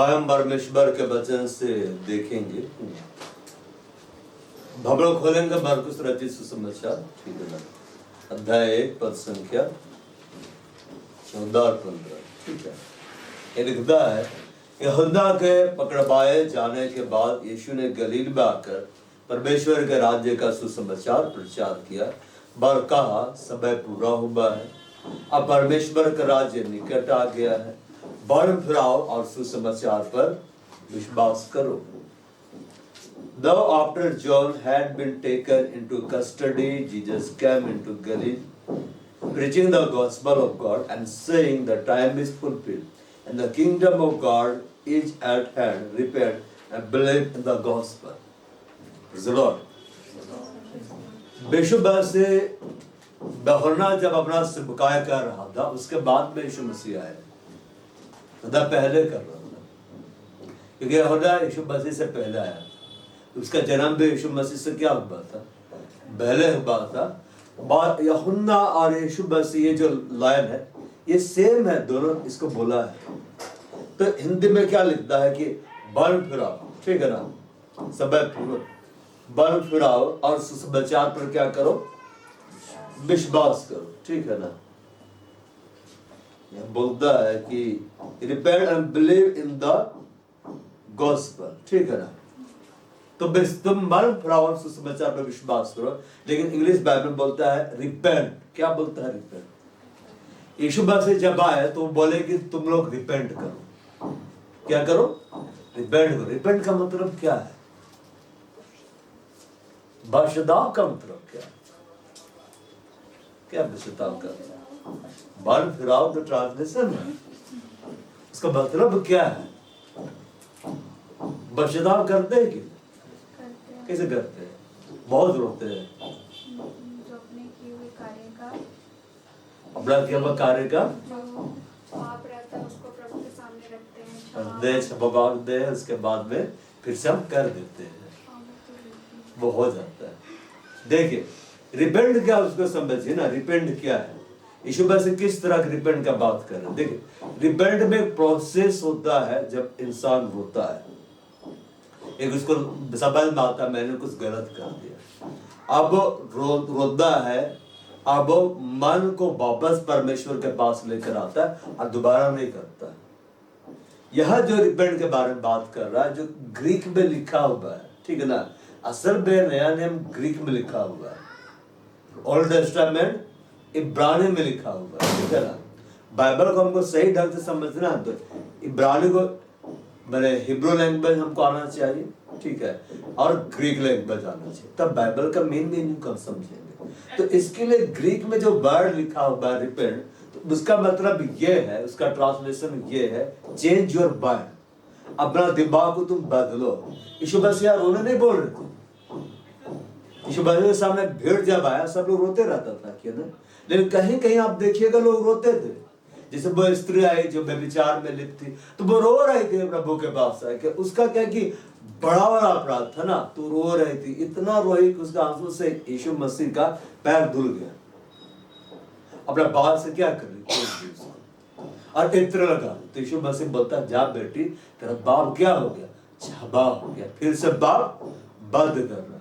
हम परमेश्वर के वचन से देखेंगे। भवरों खोलेंगे मरकुस रचित सुसमाचार, ठीक है ना, अध्याय 1 पद संख्या 14 और 15, ठीक है। ये लिखता है, यूहन्ना के पकड़वाए जाने के बाद यीशु ने गलील में आकर परमेश्वर के राज्य का सुसमाचार प्रचार किया। बर कहा, समय पूरा हुआ है, अब परमेश्वर का राज्य निकट आ गया है। बढ़ फिराओ और सुसमाचार पर विश्वास करो। Now after John had been taken into custody, Jesus came into Galilee, preaching the gospel of God and saying, the time is fulfilled and the kingdom of God is at hand. Repent and believe in the gospel. Praise the Lord. यीशु से यूहन्ना जब अपना सिबकाया कर रहा था, उसके बाद में यीशु मसीह आए। पहले कर रहा था, क्योंकि यूहन्ना यीशु मसीह से पहले आया। उसका जन्म भी यीशु मसीह से क्या हुआ था? पहले हुआ था। यूहन्ना और यीशु मसीह, ये जो लाइन है, ये सेम है, दोनों इसको बोला है। तो हिंदी में क्या लिखता है कि बढ़ फिराओ, ठीक है ना, समय पूरा, बढ़ फिराओ और सुसमाचार पर क्या करो? विश्वास करो, ठीक है ना। यह बोलता है कि repent and believe in the gospel, ठीक है ना। तो तुम बढ़ फिराओ और सुसमाचार पर विश्वास करो, लेकिन इंग्लिश बाइबल बोलता है रिपेंट। क्या बोलता है? रिपेंट। यीशु मसीह जब आए तो बोले कि तुम लोग रिपेंट करो। क्या करो? रिपेंट करो। रिपेंट का मतलब क्या है? बशदाव का मतलब क्या है? क्या बशदाव का? बढ़ फिराओ तो ट्रांसलेशन है, उसका मतलब क्या है? बशदाव करते हैं कि कैसे करते हैं? बहुत रोते हैं। जो अपने किए हुए कार्य का, अपना किया हुआ कार्य का जो पाप रहता है उसको प्रभु के सामने रखते हैं, क्षमा दे, उसके बाद में फिर से हम कर देते हैं, वो हो जाता है। देखिए, रिपेंट क्या, उसको समझिए ना। रिपेंट क्या है? यीशु मसीह किस तरह के रिपेंट का बात कर रहे हैं? देखिए, रिपेंट में एक प्रोसेस होता है। जब इंसान रोता है, एक उसको समझ में आता, मैंने कुछ गलत कर दिया, अब रोता है, अब मन को वापस परमेश्वर के पास लेकर आता है और दोबारा नहीं करता। यह जो रिपेंट के बारे में बात कर रहा है, जो ग्रीक में लिखा हुआ है, ठीक है ना। असल में नया नियम ग्रीक में लिखा हुआ है, ओल्ड टेस्टामेंट इब्रानी में लिखा हुआ है, ठीक है ना। बाइबल को हमको सही ढंग से समझना है तो इब्रानी को, मैंने हिब्रू लैंग्वेज हमको आना चाहिए, ठीक है, और ग्रीक लैंग्वेज आना चाहिए, तब बाइबल का मेन मीनिंग को समझेंगे। तो इसके लिए ग्रीक में जो वर्ड लिखा हुआ है रिपेंट, तो उसका मतलब ये है, उसका ट्रांसलेशन ये है, चेंज योर माइंड, अपना दिमाग को तुम बदलो। यीशु मसीह रोने नहीं बोल रहे थे। यीशु मसीह के सामने भीड़ जब आया, सब लोग रोते रहता था, क्या ना। लेकिन कहीं कहीं आप देखिएगा लोग रोते थे। जैसे वो स्त्री आई जो व्यभिचार में लिप्त थी, तो वो रो रही थी प्रभु के पास आके। उसका क्या कि बड़ा बड़ा अपराध था ना, तो रो रही थी, इतना रोई कि उसका आंसू से यीशु मसीह का पैर धुल गया। अपना बाल से क्या कर रही और इत्र लगा, तो यीशु मसीह बोलता, जा बेटी, तेरा बाप क्या हो गया? छबा हो गया। फिर से बाप बंद कर रहा।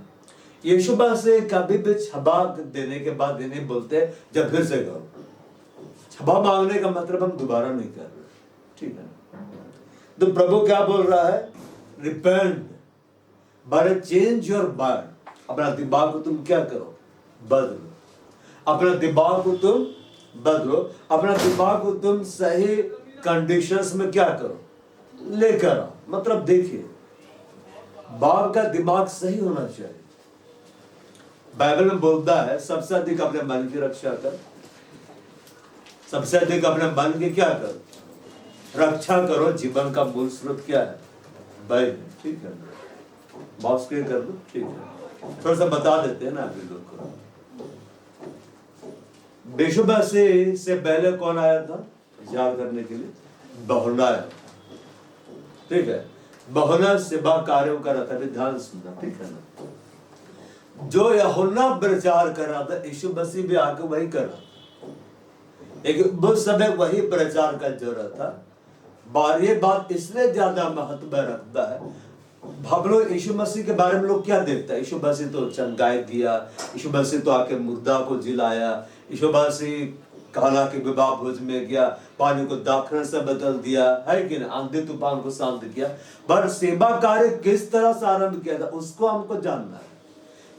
यीशु मसीह कभी भी छबा देने के बाद ये नहीं बोलते जब फिर से करो। छबा मांगने का मतलब हम दोबारा नहीं कर रहे, ठीक है। तो प्रभु क्या बोल रहा है? Repent, but change your mind. अपना दिमाग को तुम क्या करो? बदलो। अपना दिमाग को तुम बदलो। अपना दिमाग को तुम सही कंडीशंस में क्या करो? लेकर आओ। मतलब देखिए, बाप का दिमाग सही होना चाहिए। बाइबल में बोलता है, सबसे अधिक अपने मन की रक्षा कर, सबसे अधिक अपने मन की क्या करो? रक्षा करो। जीवन का मूल स्रोत क्या है? बाइबल, ठीक है। माउस क्लिक कर दो, ठीक है। थोड़ा सा बता देते हैं ना अभी लोग को। यीशु मसीह से पहले कौन आया था याद करने के लिए? यूहन्ना आया, ठीक है। यूहन्ना सेवा कार्यों कर रहा था, ध्यान सुनना, ठीक है ना। जो यूहन्ना प्रचार कर रहा था, यीशु मसीह भी आके वही कर रहा था। लेकिन उस समय वही प्रचार का जरूरत था। ये बात इसलिए ज्यादा महत्व रखता है। हम लोग यीशु मसीह के बारे में लोग क्या देखता है? यीशु मसीह तो चंगाई दिया, यीशु मसीह तो आके मुर्दा को जिलाया, यीशु मसीह काना के विवाह भोज में गया, पानी को दाखरस से बदल दिया, है कि नहीं? आंधी तूफान को शांत किया। पर सेवा कार्य किस तरह से आरंभ किया था उसको हमको जानना है।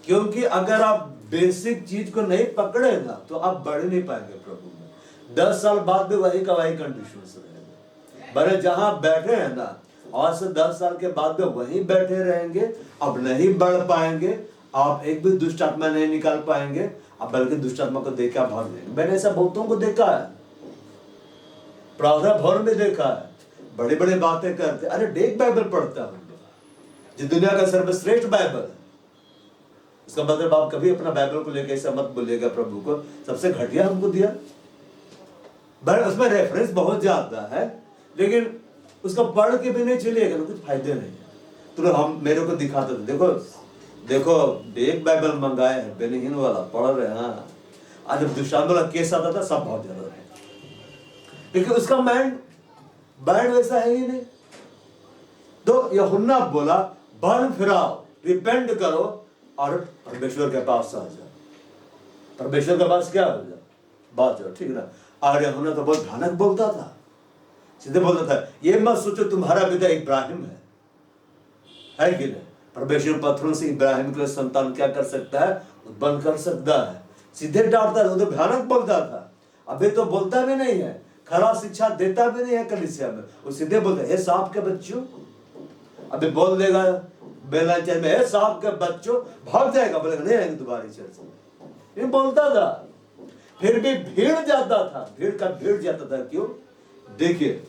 क्योंकि अगर आप बेसिक चीज को नहीं पकड़े ना तो आप बढ़ नहीं पाएंगे प्रभु में। 10 साल बाद भी वही का वही कंडीशन रहेंगे। बड़े जहां बैठे हैं ना, आज से 10 साल के बाद भी वहीं बैठे रहेंगे। अब नहीं बढ़ पाएंगे, आप एक भी दुष्ट आत्मा नहीं निकाल पाएंगे, अब बल्कि दुष्ट आत्मा को देख के आप भाग जाएंगे। मैंने ऐसा बहुतों को देखा है, प्रार्थना भवन में देखा है, बड़ी बड़ी बातें करते, अरे डेक बाइबल पढ़ता हूं जो दुनिया का सर्वश्रेष्ठ बाइबल है। इसका मतलब आप कभी अपना बाइबल को लेकर ऐसा मत बोलिएगा प्रभु को सबसे घटिया हमको दिया। उसमें रेफरेंस बहुत ज्यादा है, लेकिन उसको पढ़ के भी नहीं चलिएगा तो कुछ फायदे नहीं है। तो हम मेरे को दिखाते थे, देखो देखो एक बाइबल मंगाए है बेनिहीन वाला पढ़ रहे हैं। आज जब दुष्टांत वाला केस आता था सब भाग जाता था, लेकिन उसका माइंड वैसा है ही नहीं। तो यूहन्ना बोला बन फिराओ, रिपेंट करो और परमेश्वर के पास आ जाओ। परमेश्वर के पास क्या हो जाओ, बात जाओ, ठीक ना। और यूहन्ना तो बहुत भयानक बोलता था, सीधे बोलता था ये मत सोचो तुम्हारा पिता इब्राहिम है कि नहीं? परमेश्वर पत्थरों से इब्राहिम के लिए संतान क्या कर सकता है, उत्पन्न कर सकता है। सीधे डांटता था, तो भयानक बोलता था। अभी तो बोलता भी नहीं है, खराब शिक्षा देता भी नहीं है कलीसिया में, वो सीधे बोलते हैं सांप के बच्चों। अभी बोल देगा बेला चर्च में सांप के बच्चों, भाग जाएगा, बोलेगा नहीं आएंगे दोबारा चर्च में। ये बोलता था, फिर भी भीड़ जाता था, भीड़ जाता था। क्यों? देखिए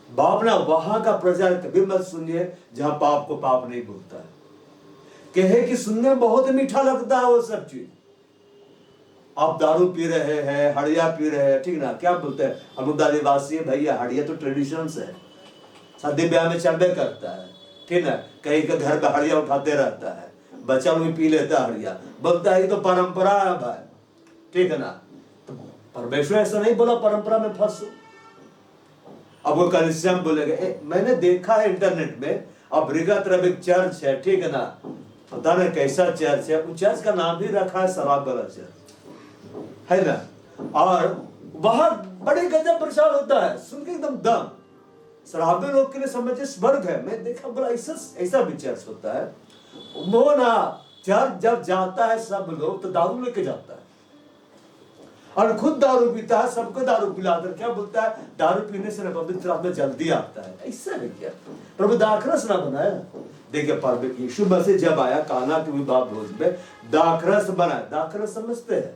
बाप ना वहां का प्रचार कभी मत सुनिए जहां पाप को पाप नहीं बोलता है। कहे कि सुनने में बहुत मीठा लगता है वो सब चीज। आप दारू पी रहे हैं, हड़िया पी रहे हैं, ठीक ना, क्या बोलते हैं अमुदालीवासी भैया, हड़िया तो ट्रेडिशन है, शादी ब्याह में चलबे करता है, ठीक ना। कहीं के घर में हड़िया उठाते रहता है, बच्चा भी पी लेता है हड़िया, बोलता है ये तो परंपरा है भाई, ठीक है ना। तो परमेश्वर ऐसा नहीं बोला परंपरा में फंसो। अब वो कलीसिया में बोलेगा मैंने देखा है इंटरनेट में, अफ्रीका तरफ एक चर्च है, ठीक है ना, पता नहीं कैसा चर्च है, उस चर्च का नाम भी रखा है शराब वाला चर्च, है ना। और वहां बड़े गजब प्रचार होता है, सुन के एकदम दम। शराबी लोग के लिए समझे स्वर्ग है। मैं देखा बड़ा ऐसा भी चर्च होता है। वो ना चर्च जब जाता है सब लोग तो दारू लेके जाता है और खुद दारू पीता है, सबको दारू पिलाकर क्या बोलता है, दारू पीने से पवित्र आत्मा जल्दी आता है। ऐसा नहीं क्या प्रभु दाखरस ना बनाया। देखिए यीशु मसीह जब आया काना के विवाह भोज में दाखरस बनाया। दाखरस समझते हैं,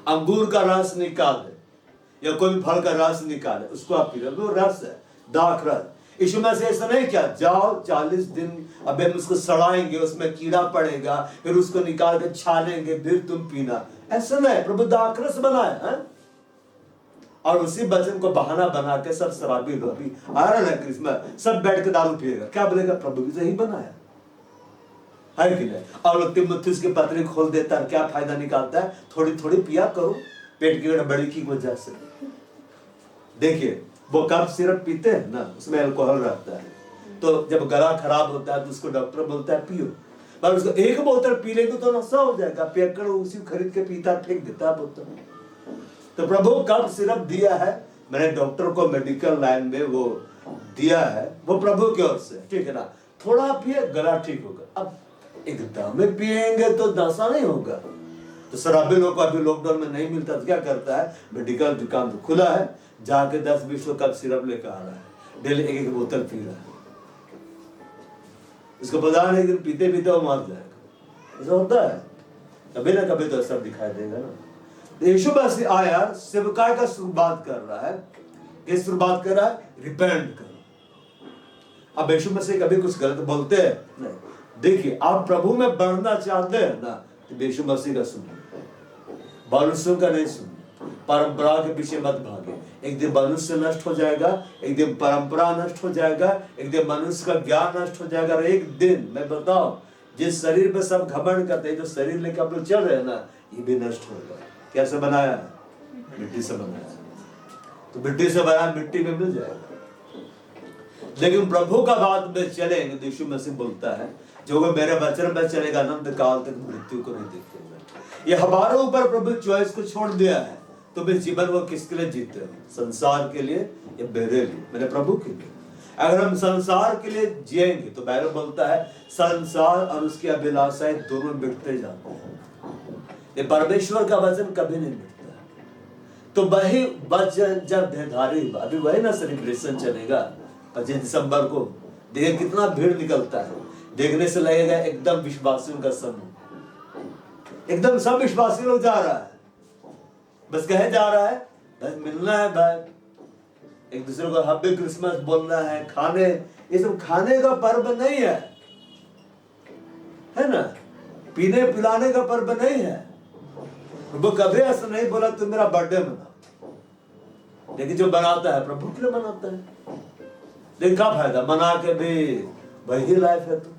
अंगूर का रस निकाले या कोई भी फल का रस निकाले उसको आप पी रहे, वो रस है दाखरस। यीशु मसीह ऐसा नहीं किया जाओ 40 दिन अब हम उसको सड़ाएंगे, उसमें कीड़ा पड़ेगा, फिर उसको निकाल के छानेंगे, फिर तुम पीना, ऐसा नहीं। प्रभु दाखरस बनाया है और उसी वचन को बहाना बना के सब शराबी लोग आ रहे हैं क्रिसमस, सब बैठ के दारू पिएगा, क्या बोलेगा प्रभु भी सही बनाया है कि नहीं। और लोग तिमुथियुस की पत्री खोल देता है, क्या फायदा निकालता है, थोड़ी थोड़ी पिया करो पेट की गड़बड़ी की वजह से। देखिए वो कप सिरप पीते हैं ना, उसमें अल्कोहल रहता है, तो जब गला खराब होता है तो उसको डॉक्टर बोलता है पियो, पर उसको एक बोतल पी लेंगे तो नशा हो जाएगा, पियकर उसी खरीद के पीता फेंक देता है बोतल। तो प्रभु कप सिरप दिया है, मैंने डॉक्टर को मेडिकल लाइन में वो दिया है, वो प्रभु की ओर से, ठीक है ना। थोड़ा पिए गला ठीक होगा, अब एकदम में पिएंगे तो नशा नहीं होगा। तो शराबी लोग को अभी लॉकडाउन में नहीं मिलता तो क्या करता है, मेडिकल दुकान तो खुला है, जाके 10-20 कप सिरप लेकर आ रहा है, डेली एक बोतल पी रहा है। इसको पता नहीं कि पीते पीते वो मार जाएगा। ऐसा होता है कभी ना कभी, तो सब दिखाई देगा ना। यीशु मसीह आया, सेवकाई का शुरुआत कर रहा है। किस शुरुआत कर रहा है, रिपेंट करो। अब यीशु मसीह कभी कुछ गलत बोलते हैं नहीं। देखिए आप प्रभु में बढ़ना चाहते हैं ना तो यीशु मसीह का सुनिए, मनुष्यों का नहीं सुनिए, परंपरा के पीछे मत भागे। एक दिन मनुष्य नष्ट हो जाएगा, एक दिन परंपरा नष्ट हो जाएगा, एक दिन मनुष्य का ज्ञान नष्ट हो जाएगा, और एक दिन मैं बताऊं जिस शरीर पे सब घमंड करते हैं, जो शरीर लेकर आप लोग चल रहे हैं ना, ये भी नष्ट होगा। कैसे बनाया है, मिट्टी से बनाया, तो मिट्टी से बना मिट्टी में मिल जाएगा। लेकिन प्रभु का बात में चलेंगे तो यीशु मसीह बोलता है जो वो मेरे वचन में चलेगा अनंत काल तक मृत्यु को नहीं देखेगा। ये हमारे ऊपर प्रभु चॉइस को छोड़ दिया है। तुम्हें जीवन वो किसके लिए जीते हो, संसार के लिए या मेरे लिए, मेरे प्रभु के लिए। अगर हम संसार के लिए जिएंगे तो बाइबल बोलता है संसार और उसकी अभिलाषाएं दोनों मिटते जाते हैं, ये परमेश्वर का वचन कभी नहीं मिटता। तो वही वचन जब देहधारी, अभी वही ना सेलिब्रेशन चलेगा 25 दिसंबर को, देखिए कितना भीड़ निकलता है, देखने से लगेगा एकदम विश्वासियों का समूह, एकदम सब विश्वासी लोग जा रहा है, बस कहे जा रहा है, बस मिलना है भाई, एक दूसरे को हैप्पी क्रिसमस बोलना है, खाने, ये सब खाने का पर्व नहीं है ना, पीने पिलाने का पर्व नहीं है। वो कभी ऐसा नहीं बोला तुम मेरा बर्थडे मनाओ, लेकिन जो बनाता है प्रभु के लिए मनाता है। लेकिन क्या फायदा मना के भी, वही लाइफ है, तो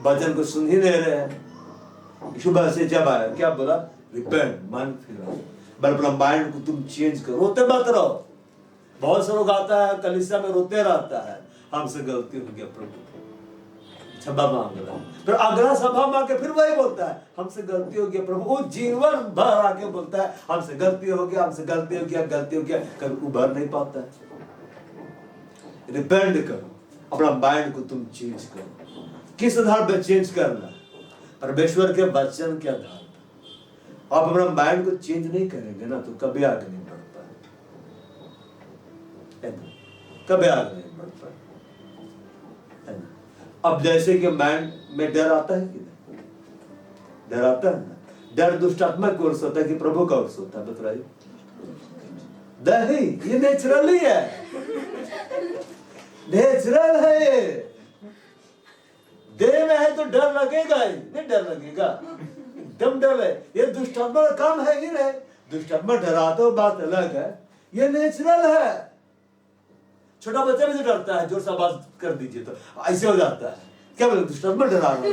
वचन को सुन ही नहीं रहे हैं। सुबह से जब आया क्या बोला, रिपेंट, मन फिराओ, बल अपना माइंड को तुम चेंज करो, रोते मत रहो। बहुत से लोग आता है कलीसिया में रोते रहता है, हमसे गलती हो गया प्रभु क्षमा मांग रहा, फिर अगला सभा में आके फिर वही बोलता है हमसे गलती हो गया प्रभु, वो जीवन भर आके बोलता है हमसे गलती हो गया, हमसे गलती हो गया, गलती हो गया, कभी उभर नहीं पाता है। रिपेंट करो, अपना माइंड को तुम चेंज करो। किस आधार पर चेंज करना, परमेश्वर के वचन के आधार पर। आप अपना माइंड को चेंज नहीं करेंगे ना तो कभी आगे नहीं बढ़ पाए, कभी आगे नहीं बढ़ पाए। अब जैसे कि माइंड में डर आता है कि नहीं, डर आता है ना, डर दुष्ट आत्मा की ओर से होता है कि प्रभु का ओर से होता है, बताइए। नहीं, ये नेचुरल ही है, नेचुरल है ये। देह में है तो डर लगेगा ही, नहीं डर लगेगा, एकदम डर है। ये दुष्ट आत्मा का काम है ही नहीं, दुष्ट आत्मा डराते हो बात अलग है, ये नेचुरल है। छोटा बच्चा भी तो डरता है, जोर से आवाज कर दीजिए तो ऐसे हो जाता है, क्या बोले दुष्ट आत्मा डरा रहा है,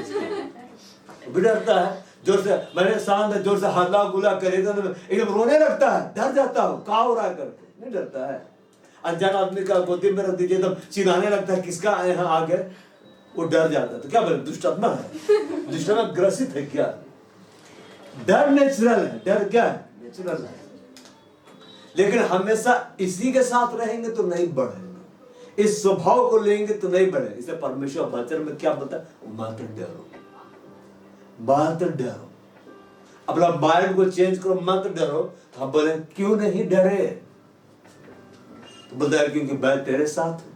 भी डरता है जोर से। मैंने शांत जोर से हल्ला गुला करेगा तो एकदम रोने लगता है, डर जाता हूँ क्या हो रहा है करके, नहीं डरता है। अनजान आदमी का गोदी में रख दीजिए तो चिल्लाने लगता है किसका यहाँ आ गए, वो डर जाता है। तो क्या बोले दुष्ट आत्मा है, दुष्ट आत्मा ग्रसित है क्या? डर नेचुरल है, डर क्या है, नेचुरल है। लेकिन हमेशा इसी के साथ रहेंगे तो नहीं बढ़ेंगे, इस स्वभाव को लेंगे तो नहीं बढ़े। इसलिए परमेश्वर वचन में क्या बोलता है, मत डरो, मत डरो, अपना माइंड को चेंज करो, मत डरो। तो हम बोले क्यों नहीं डरे, तो बोलता है क्योंकि मैं तेरे साथ हूं,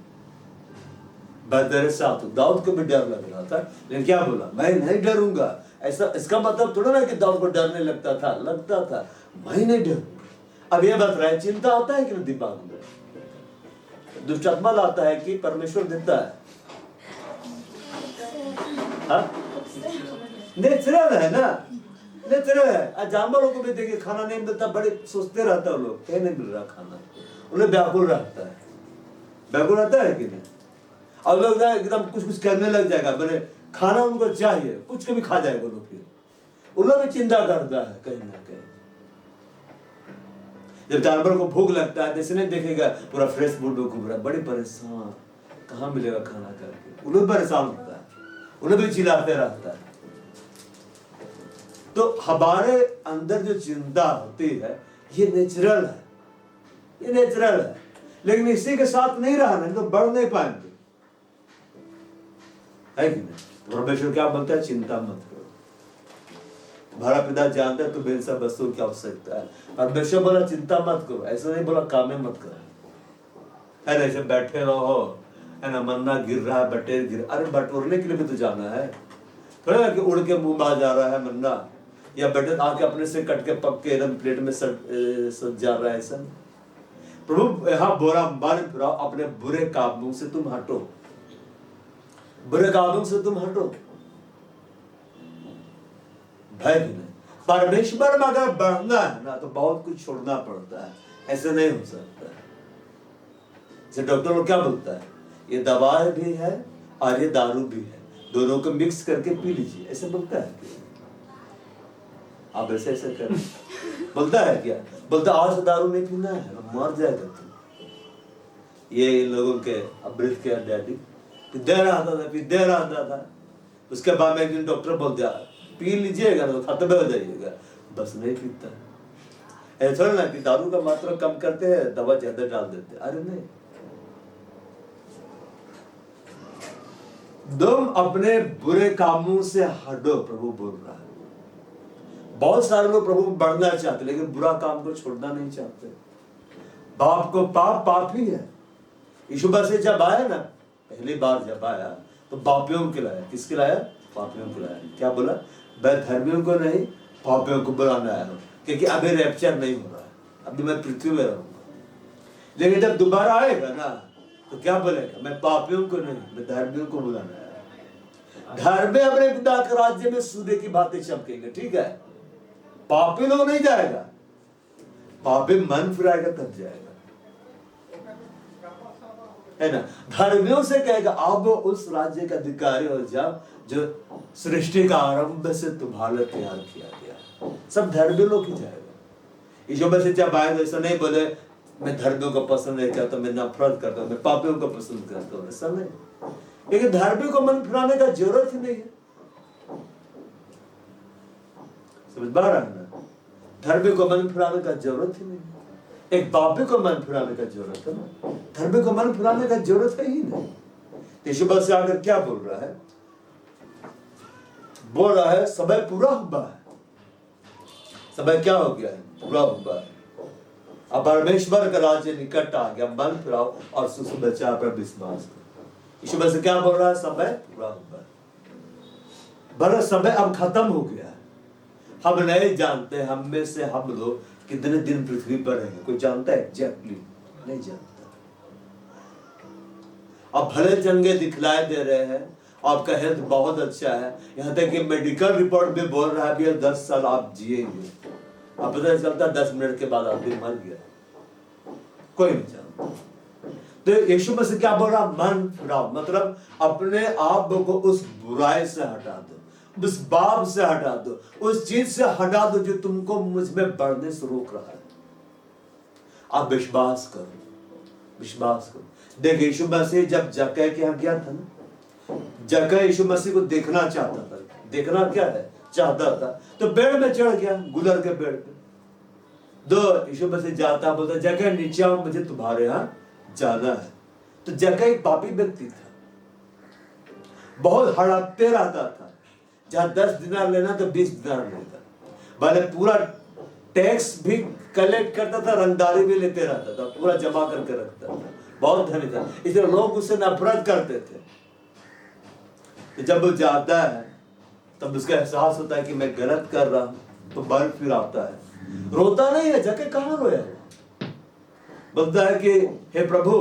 मैं तेरे साथ हूं। दाऊद को भी डर लग रहा था, लेकिन क्या बोला, मैं नहीं डरूंगा। ऐसा इसका मतलब थोड़ा ना कि दाऊद को डरने लगता था, लगता था मैं नहीं डरूंगा। अब ये बात रहा है, चिंता होता है कि दिमाग में, दुष्ट आत्मा लाता है कि परमेश्वर देता है, नेचुरल है ना, नेचुरल है। जानवरों को भी देखिए खाना नहीं मिलता, बड़े सोचते रहता है लोग, कहीं नहीं मिल रहा खाना, उन्हें व्याकुल रहता है, व्याकुल रहता है कि नहीं। और लोग एकदम कुछ कुछ करने लग जाएगा, मैंने खाना उनको चाहिए, कुछ कभी खा जाएगा लोग, फिर उन लोग भी चिंता करता है कहीं ना कहीं। जब जानवर को भूख लगता है जैसे नहीं देखेगा पूरा फ्रेश फूड में घूम रहा है, बड़ी परेशान, कहाँ मिलेगा खाना करके, उन्हें परेशान होता है, उन्हें भी चिल्लाते रहता है। तो हमारे अंदर जो चिंता होती है ये नेचुरल है, ये नेचुरल है। लेकिन इसी के साथ नहीं रहना तो बढ़ नहीं पाएंगे, है कि नहीं। परमेश्वर क्या बोलता है, चिंता मत करो, तुम्हारा पिता जानता है तुम्हें इन सब वस्तुओं की आवश्यकता है। परमेश्वर बोला चिंता मत करो, ऐसा नहीं बोला कामे मत करो, है ना। ऐसे बैठे रहो, है ना, मन्ना गिर रहा है, बटेर गिर, अरे बटोरने के लिए भी तो जाना है, थोड़ा ना कि उड़ के मुंह में आ जा रहा है मन्ना, या बटन आके अपने से कट के पक के एकदम प्लेट में सज जा रहा है। ऐसा प्रभु यहाँ बोरा मन फिराओ, अपने बुरे कामों से तुम हटो, बुरे कामों से तुम हटो, है कि नहीं। परमेश्वर में अगर बढ़ना है ना तो बहुत कुछ छोड़ना पड़ता है, ऐसे नहीं हो सकता है। जैसे डॉक्टर लोग क्या बोलता है, ये दवा भी है और ये दारू भी है, दोनों को मिक्स करके पी लीजिए, ऐसे बोलता है। आप ऐसे ऐसे कर। बोलता है क्या? बोलता आज तो दारू नहीं पीना है, मर जाएगा तुम। ये इन लोगों के अमृत के डैडी दे रहा था। उसके बाद में एक दिन डॉक्टर बोल दिया पी लीजिएगा तो खत्म हो जाइएगा, बस नहीं पीता। ऐसा ना कि दारू का मात्रा कम करते हैं, दवा ज्यादा डाल देते हैं। अरे नहीं, तुम अपने बुरे कामों से हटो, प्रभु बोल रहा है। बहुत सारे लोग प्रभु में बढ़ना चाहते लेकिन बुरा काम को छोड़ना नहीं चाहते। बाप को पाप ही है। यीशु मसीह जब आया ना, पहली बार जब आया तो पापियों को लाया। किसके लाया? पापियों को लाया। क्या बोला? मैं धर्मियों को नहीं पापियों को बुलाने आया हूं, क्योंकि अभी रैप्चर नहीं हो रहा है, अभी मैं पृथ्वी में रहूंगा। लेकिन जब दोबारा आएगा ना तो क्या बोलेगा? मैं पापियों को नहीं, मैं धर्मियों को बुलाने आया। धर्मी अपने पिता के राज्य में सूर्य की बातें चमकेंगे, ठीक है। पापी लोग नहीं जाएगा, पापी मन फिराएगा तब जाएगा, है ना। धर्मियों से कहेगा आप उस राज्य का अधिकारी हो जाओ जो सृष्टि का आरंभ से तुम्हारे तैयार किया गया। सब धर्मी लोग ही जाएगा। यीशु मसीह जब आए तो ऐसा नहीं बोले मैं धर्मियों को पसंद नहीं करता, मैं नफरत करता हूँ, मैं पापियों को पसंद करता हूँ, ऐसा नहीं। क्योंकि धर्मी को मन फिराने का जरूरत ही नहीं है। समझ पा रहा है ना? धर्मी को मन फिराने का जरूरत ही नहीं है। एक पापी को मन फिराने का जरूरत है ना, धर्मी को मन फिराने का जरूरत है ही नहीं। यीशु मसीह आकर क्या बोल रहा है? बोल रहा है समय पूरा हुआ है। समय क्या हो गया है? पूरा हुआ है। अब परमेश्वर का राज्य निकट आ गया। मन फिराओ और सुसमाचार पर विश्वास करो। यीशु मसीह क्या बोल रहा है? समय पूरा हुआ है। बड़ा समय अब खत्म हो गया है। हम नहीं जानते हम में से हम लोग कितने दिन पृथ्वी पर रहेंगे। कोई जानता है एग्जैक्टली? नहीं जानता। अब भले चंगे दिखलाई दे रहे हैं, आपका हेल्थ बहुत अच्छा है, यहाँ तक कि मेडिकल रिपोर्ट भी बोल रहा है भी 10 साल आप जिएंगे। अब पता चलता 10 मिनट के बाद आदमी मर गया। कोई नहीं जानता। तो यीशु मसीह क्या बोल रहा? मन फिराओ, मतलब अपने आप को उस बुराई से हटा दो, उस बाप से हटा दो, उस चीज से हटा दो जो तुमको मुझ में बढ़ने से रोक रहा है। आप विश्वास करो, विश्वास करो। देखिए यीशु मसीह जब जक्कई के यहाँ गया था ना, जक्कई यीशु मसीह को देखना चाहता था। देखना क्या है? चाहता था। तो पेड़ में चढ़ गया, गुलर के पेड़ पे। दो यीशु मसीह जाता, बोलता जक्कई नीचे आओ, मुझे तुम्हारे यहाँ जाना है। तो जक्कई पापी व्यक्ति था, बहुत हड़पते रहता था। जहां 10 दिनार लेना तो 20 दिनार लेता, भले पूरा टैक्स भी कलेक्ट करता था, रंगदारी भी लेते रहता था, पूरा जमा करके रखता था। बहुत धनी था, इसलिए लोग उससे नफरत करते थे। तो जब वो जाता है तब उसका एहसास होता है कि मैं गलत कर रहा हूं, तो बल फिर आता है। रोता नहीं है, जक्कई कहां रोया? बोलता है कि हे प्रभु,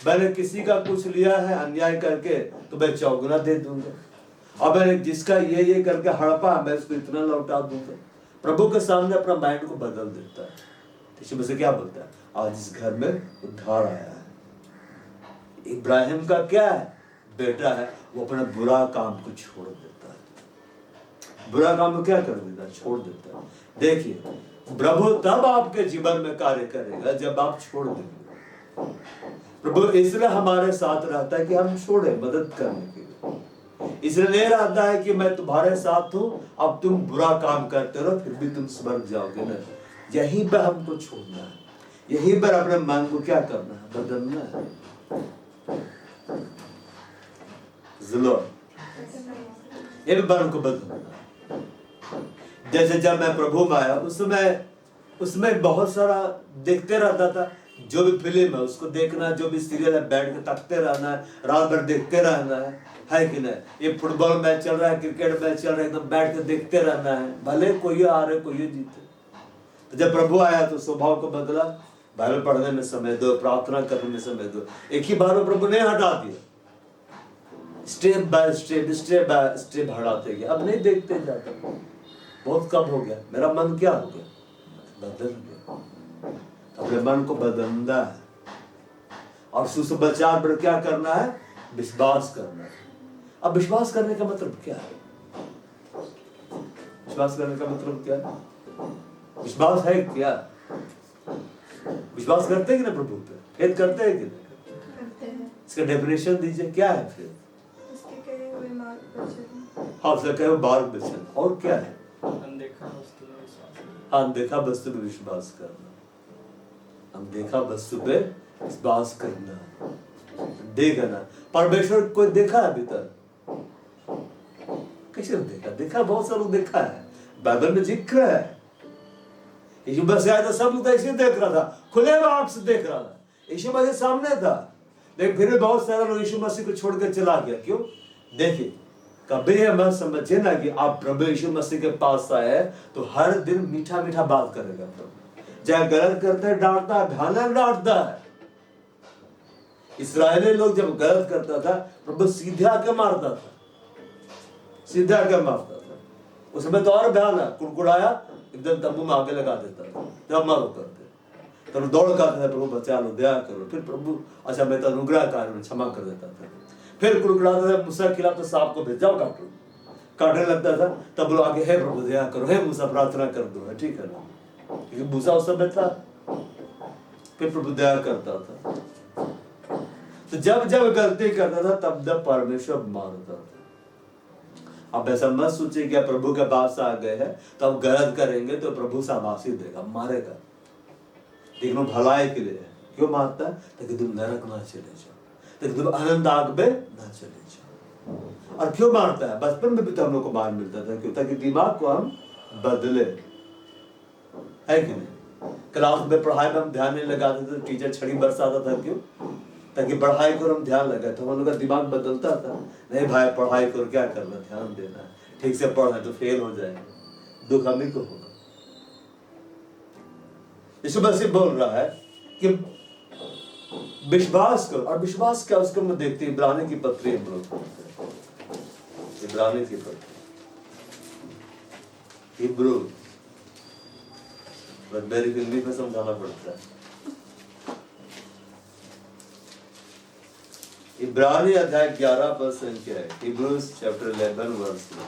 मैंने किसी का कुछ लिया है अन्याय करके तो मैं चौगुना दे दूंगा, और मैंने जिसका ये करके हड़पा मैं उसको इतना लौटा दूंगा। प्रभु के सामने अपना माइंड को बदल देता है। यीशु मसीह क्या बोलता है? आज इस घर में उद्धार आया है। इब्राहिम का क्या है? बेटा है, वो अपना बुरा काम को छोड़ देता है। बुरा काम को क्या कर देता है? छोड़ देता है। देखिए प्रभु तब आपके जीवन में कार्य करेगा जब आप छोड़ देंगे। प्रभु इसलिए हमारे साथ रहता है कि हम छोड़े, मदद करने के लिए। इसलिए नहीं रहता है कि मैं तुम्हारे साथ हूं, अब तुम बुरा काम करते रहो फिर भी तुम स्वर्ग जाओगे। ना, यहीं पर हमको छोड़ना है, यहीं पर अपने मन को क्या करना है? बदलना है। ये भी मन को बदलना है। जैसे जब मैं प्रभु में आया उसमें बहुत सारा देखते रहता था। जो भी फिल्म है उसको देखना, जो भी सीरियल है बैठ के तकते रहना है, रात भर देखते रहना है कि नहीं? ये फुटबॉल मैच चल रहा है, क्रिकेट मैच चल रहा है, एकदम बैठ के देखते रहना है, भले कोई आ रहे कोई जीते। तो जब प्रभु आया तो स्वभाव को बदला। बाइबल पढ़ने में समय दो, प्रार्थना करने में समय दो। एक ही बार में प्रभु ने हटा दिया, स्टेप बाय स्टेप हटाते गए। अब नहीं देखते जाता, बहुत कम हो गया। मेरा मन क्या हो गया? बदल गया। अपने मन को बदलना है और सुसमाचार पर क्या करना है? विश्वास करना है। अब विश्वास करने का मतलब क्या है? विश्वास करने का मतलब क्या है? विश्वास है क्या? विश्वास करते हैं कि ना प्रभु पे? फेथ करते हैं कि नहीं? करते हैं। इसका डेफिनेशन दीजिए, क्या है फेथ? उसके कहे हुए मार्गदर्शन। हाँ, उसका कहे हुए मार्गदर्शन। और क्या है? अनदेखा वस्तु में विश्वास। अनदेखा वस्तु पे विश्वास करना। अनदेखा वस्तु पे विश्वास करना। देखा ना, परमेश्वर को देखा है अभी तक? कैसे देखा? देखा, बहुत सारे लोग देखा है, बाइबल में जिक्र है। यीशु मसीह आया था, सब लोग ऐसे देख रहा था, खुले आंख से देख रहा था, यीशु मसीह सामने था। लेकिन फिर भी बहुत सारे लोग यीशु मसीह को छोड़कर चला गया। क्यों? देखिए, कभी यह मत समझिए ना कि आप प्रभु यीशु मसीह के पास आए तो हर दिन मीठा मीठा बात करेगा प्रभु। जहाँ गलत करते हैं डांटता है, भयानक डांटता है। इस्राएली लोग जब गलत करता था, प्रभु सीधा के मारता था, सीधा के मारता था। उसमें तो और भयानक, कुड़कुड़ाया एकदम तंबू में आगे लगा देता था, जब मारो करते तो दौड़ कर प्रभु बचा लो, दया करो। फिर प्रभु अच्छा मैं तो अनुग्रह कार्य क्षमा कर देता था। फिर कुड़कुड़ाता था, मूसा के खिलाफ तो सांप को भेजाओ काटो, काटने लगता था, तब लोग आगे हे प्रभु दया करो, हे मूसा प्रार्थना कर दो, ठीक है ना, क्योंकि मूसा उस समय था। फिर प्रभु दया करता था। तो जब जब गलती करता था तब जब परमेश्वर मारता था। अब ऐसा मत सोचिए कि प्रभु के पास आ गए हैं तो अब गलत करेंगे तो प्रभु शाबाशी देगा, मारेगा। देखो भलाई के लिए है। क्यों मारता है? ताकि तुम नरक ना चले जाओ, ताकि तुम आनंद आग में ना चले जाओ। और क्यों मारता है? बचपन में भी तो हम लोग को मार मिलता था। क्यों? ताकि दिमाग को हम बदले, है कि नहीं? क्लास में पढ़ाई में हम ध्यान नहीं लगाते थे, टीचर छड़ी बरसाता था। क्यों? ताकि पढ़ाई को हम ध्यान लगा, तो हम लोग का दिमाग बदलता था। नहीं भाई, पढ़ाई को क्या करना, ध्यान देना है, ठीक से पढ़ना तो फेल हो जाएगा, दुख हमें को होगा। यीशु मसीह बोल रहा है कि विश्वास करो। और विश्वास क्या? उसको मैं देखते हैं इब्रानी की पत्री, हम लोग इब्रानी की पत्री, हिब्रू, मेरी हिंदी में समझाना पड़ता है। इब्रानी अध्याय 11 पद संख्या है, हिब्रूज चैप्टर 11 वर्स में।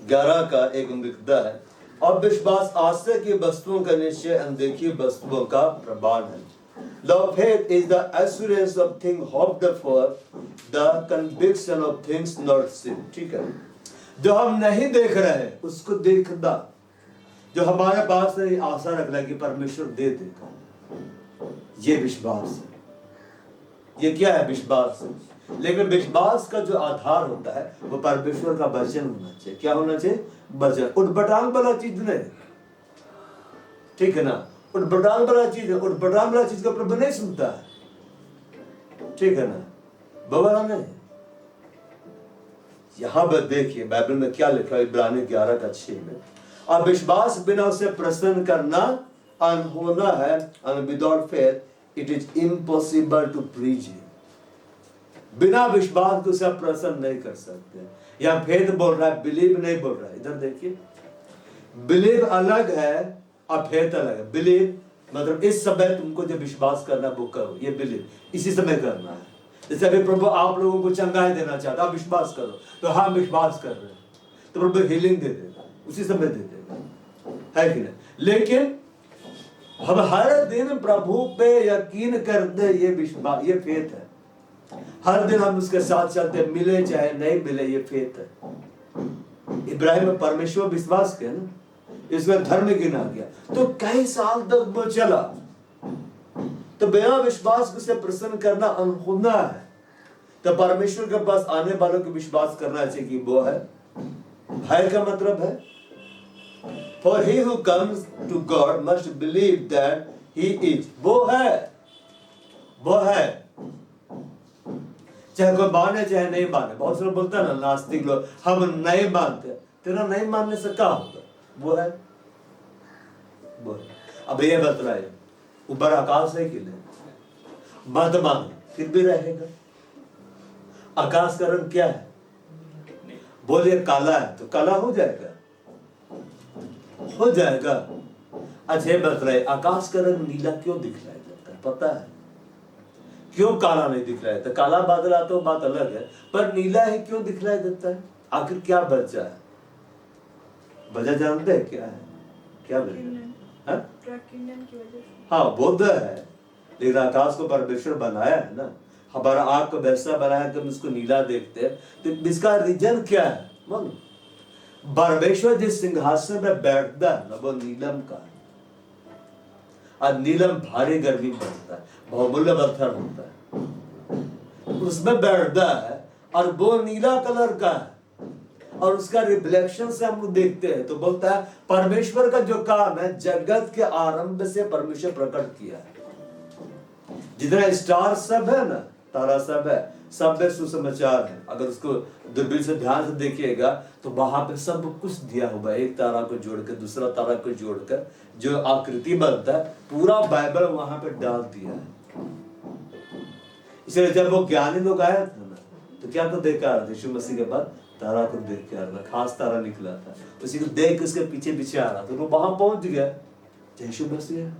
ग्यारह का एक लिखता है, अब विश्वास आश्चर्य की वस्तुओं का निश्चय, अनदेखी वस्तुओं का प्रमाण है। The faith is the assurance of things hoped for, the conviction of things not seen। ठीक है, जो हम नहीं देख रहे हैं उसको देखना, जो हमारे पास नहीं आशा रखना कि परमेश्वर दे देगा, ये विश्वास है। ये क्या है? विश्वास। लेकिन विश्वास का जो आधार होता है वो परमेश्वर का वचन होना चाहिए। क्या होना चाहिए? वचन। उठपटांग वाला चीज नहीं, ठीक है ना, उठपटांग वाला चीज है, उठपटांग वाला चीज का प्रभु नहीं सुनता है, ठीक है ना, बवाला नहीं। यहां पर देखिए बाइबल में क्या लिखा है, इब्रानी 11 का 6 में, और विश्वास बिना उसे प्रसन्न करना अनहोना है, and without faith it is impossible to please him। बिना विश्वास को उसे प्रसन्न नहीं कर सकते। या फेथ बोल रहा है, बिलीव नहीं बोल रहा है। इधर देखिए, बिलीव अलग है और फेथ अलग है। बिलीव मतलब इस समय तुमको जो विश्वास करना वो करो, ये बिलीव इसी समय करना है। जैसे अभी प्रभु आप लोगों को चंगाई देना चाहता, आप विश्वास करो, तो हाँ विश्वास कर रहे हैं तो प्रभु हीलिंग दे देगा, उसी समय दे देगा, है कि नहीं? लेकिन हम हर दिन प्रभु पे यकीन करते, ये विश्वास, ये फेथ है। हर दिन हम उसके साथ चलते, मिले चाहे नहीं मिले, ये फेथ है। इब्राहिम में परमेश्वर विश्वास किया ना, इसमें धर्म गिना गया। तो कई साल तक वो चला। तो बिना विश्वास से प्रसन्न करना अनहोना है। तो परमेश्वर के पास आने वालों को विश्वास करना चाहिए कि वो है। भय का मतलब है, for he who comes to God must believe that he is। वो है, वो है, चाहे कोई माने चाहे नहीं माने। बहुत से लोग बोलते हैं ना, नास्तिक लोग, हम नहीं मानते। तेरा नहीं मानने से क्या होगा? वो है, वो है। अब ये बतलाए, ऊपर आकाश है कि नहीं? मत माने फिर भी रहेगा। आकाश का रंग क्या है? बोलिए काला है तो काला हो जाएगा, हो जाएगा। अच्छा बता रहे आकाश का रंग नीला क्यों दिखलाई देता है? पता है क्यों काला नहीं दिखलाई देता? काला बादल आता हो बात अलग है, पर नीला ही क्यों दिखलाई देता है? आखिर क्या वजह है? वजह जानते हैं क्या है? क्या वजह है? की वजह से। हाँ बुद्ध है, लेकिन आकाश को परमेश्वर बनाया है ना, हमारा आँख को वैसा बनाया कि हम इसको नीला देखते हैं। तो इसका रीजन क्या है? मालूम? परमेश्वर जिस सिंहासन में बैठता है ना वो नीलम का है, और नीलम भारी गर्मी पड़ता है, बहुमूल्य पत्थर होता है, उसमें बैठता है और वो नीला कलर का है, और उसका रिफ्लेक्शन से हम लोग देखते हैं तो बोलता है परमेश्वर का जो काम है जगत के आरंभ से परमेश्वर प्रकट किया है। जितना स्टार सब है ना, तारा सब है, सब में सुसमाचार है। अगर उसको दूरबीन से ध्यान से देखिएगा तो वहां पे सब कुछ दिया हुआ है, एक तारा को जोड़कर दूसरा तारा को जोड़कर जो आकृति बनता है, पूरा बाइबल वहां पे डाल दिया है। इसलिए जब वो ज्ञानी लोग आए थे ना तो क्या को देखा यीशु मसीह के बाद तारा को देख के आ रहा, खास तारा निकला था, उसी को देख के उसके पीछे पीछे आ रहा था, वो वहां पहुंच गया, यीशु मसीह।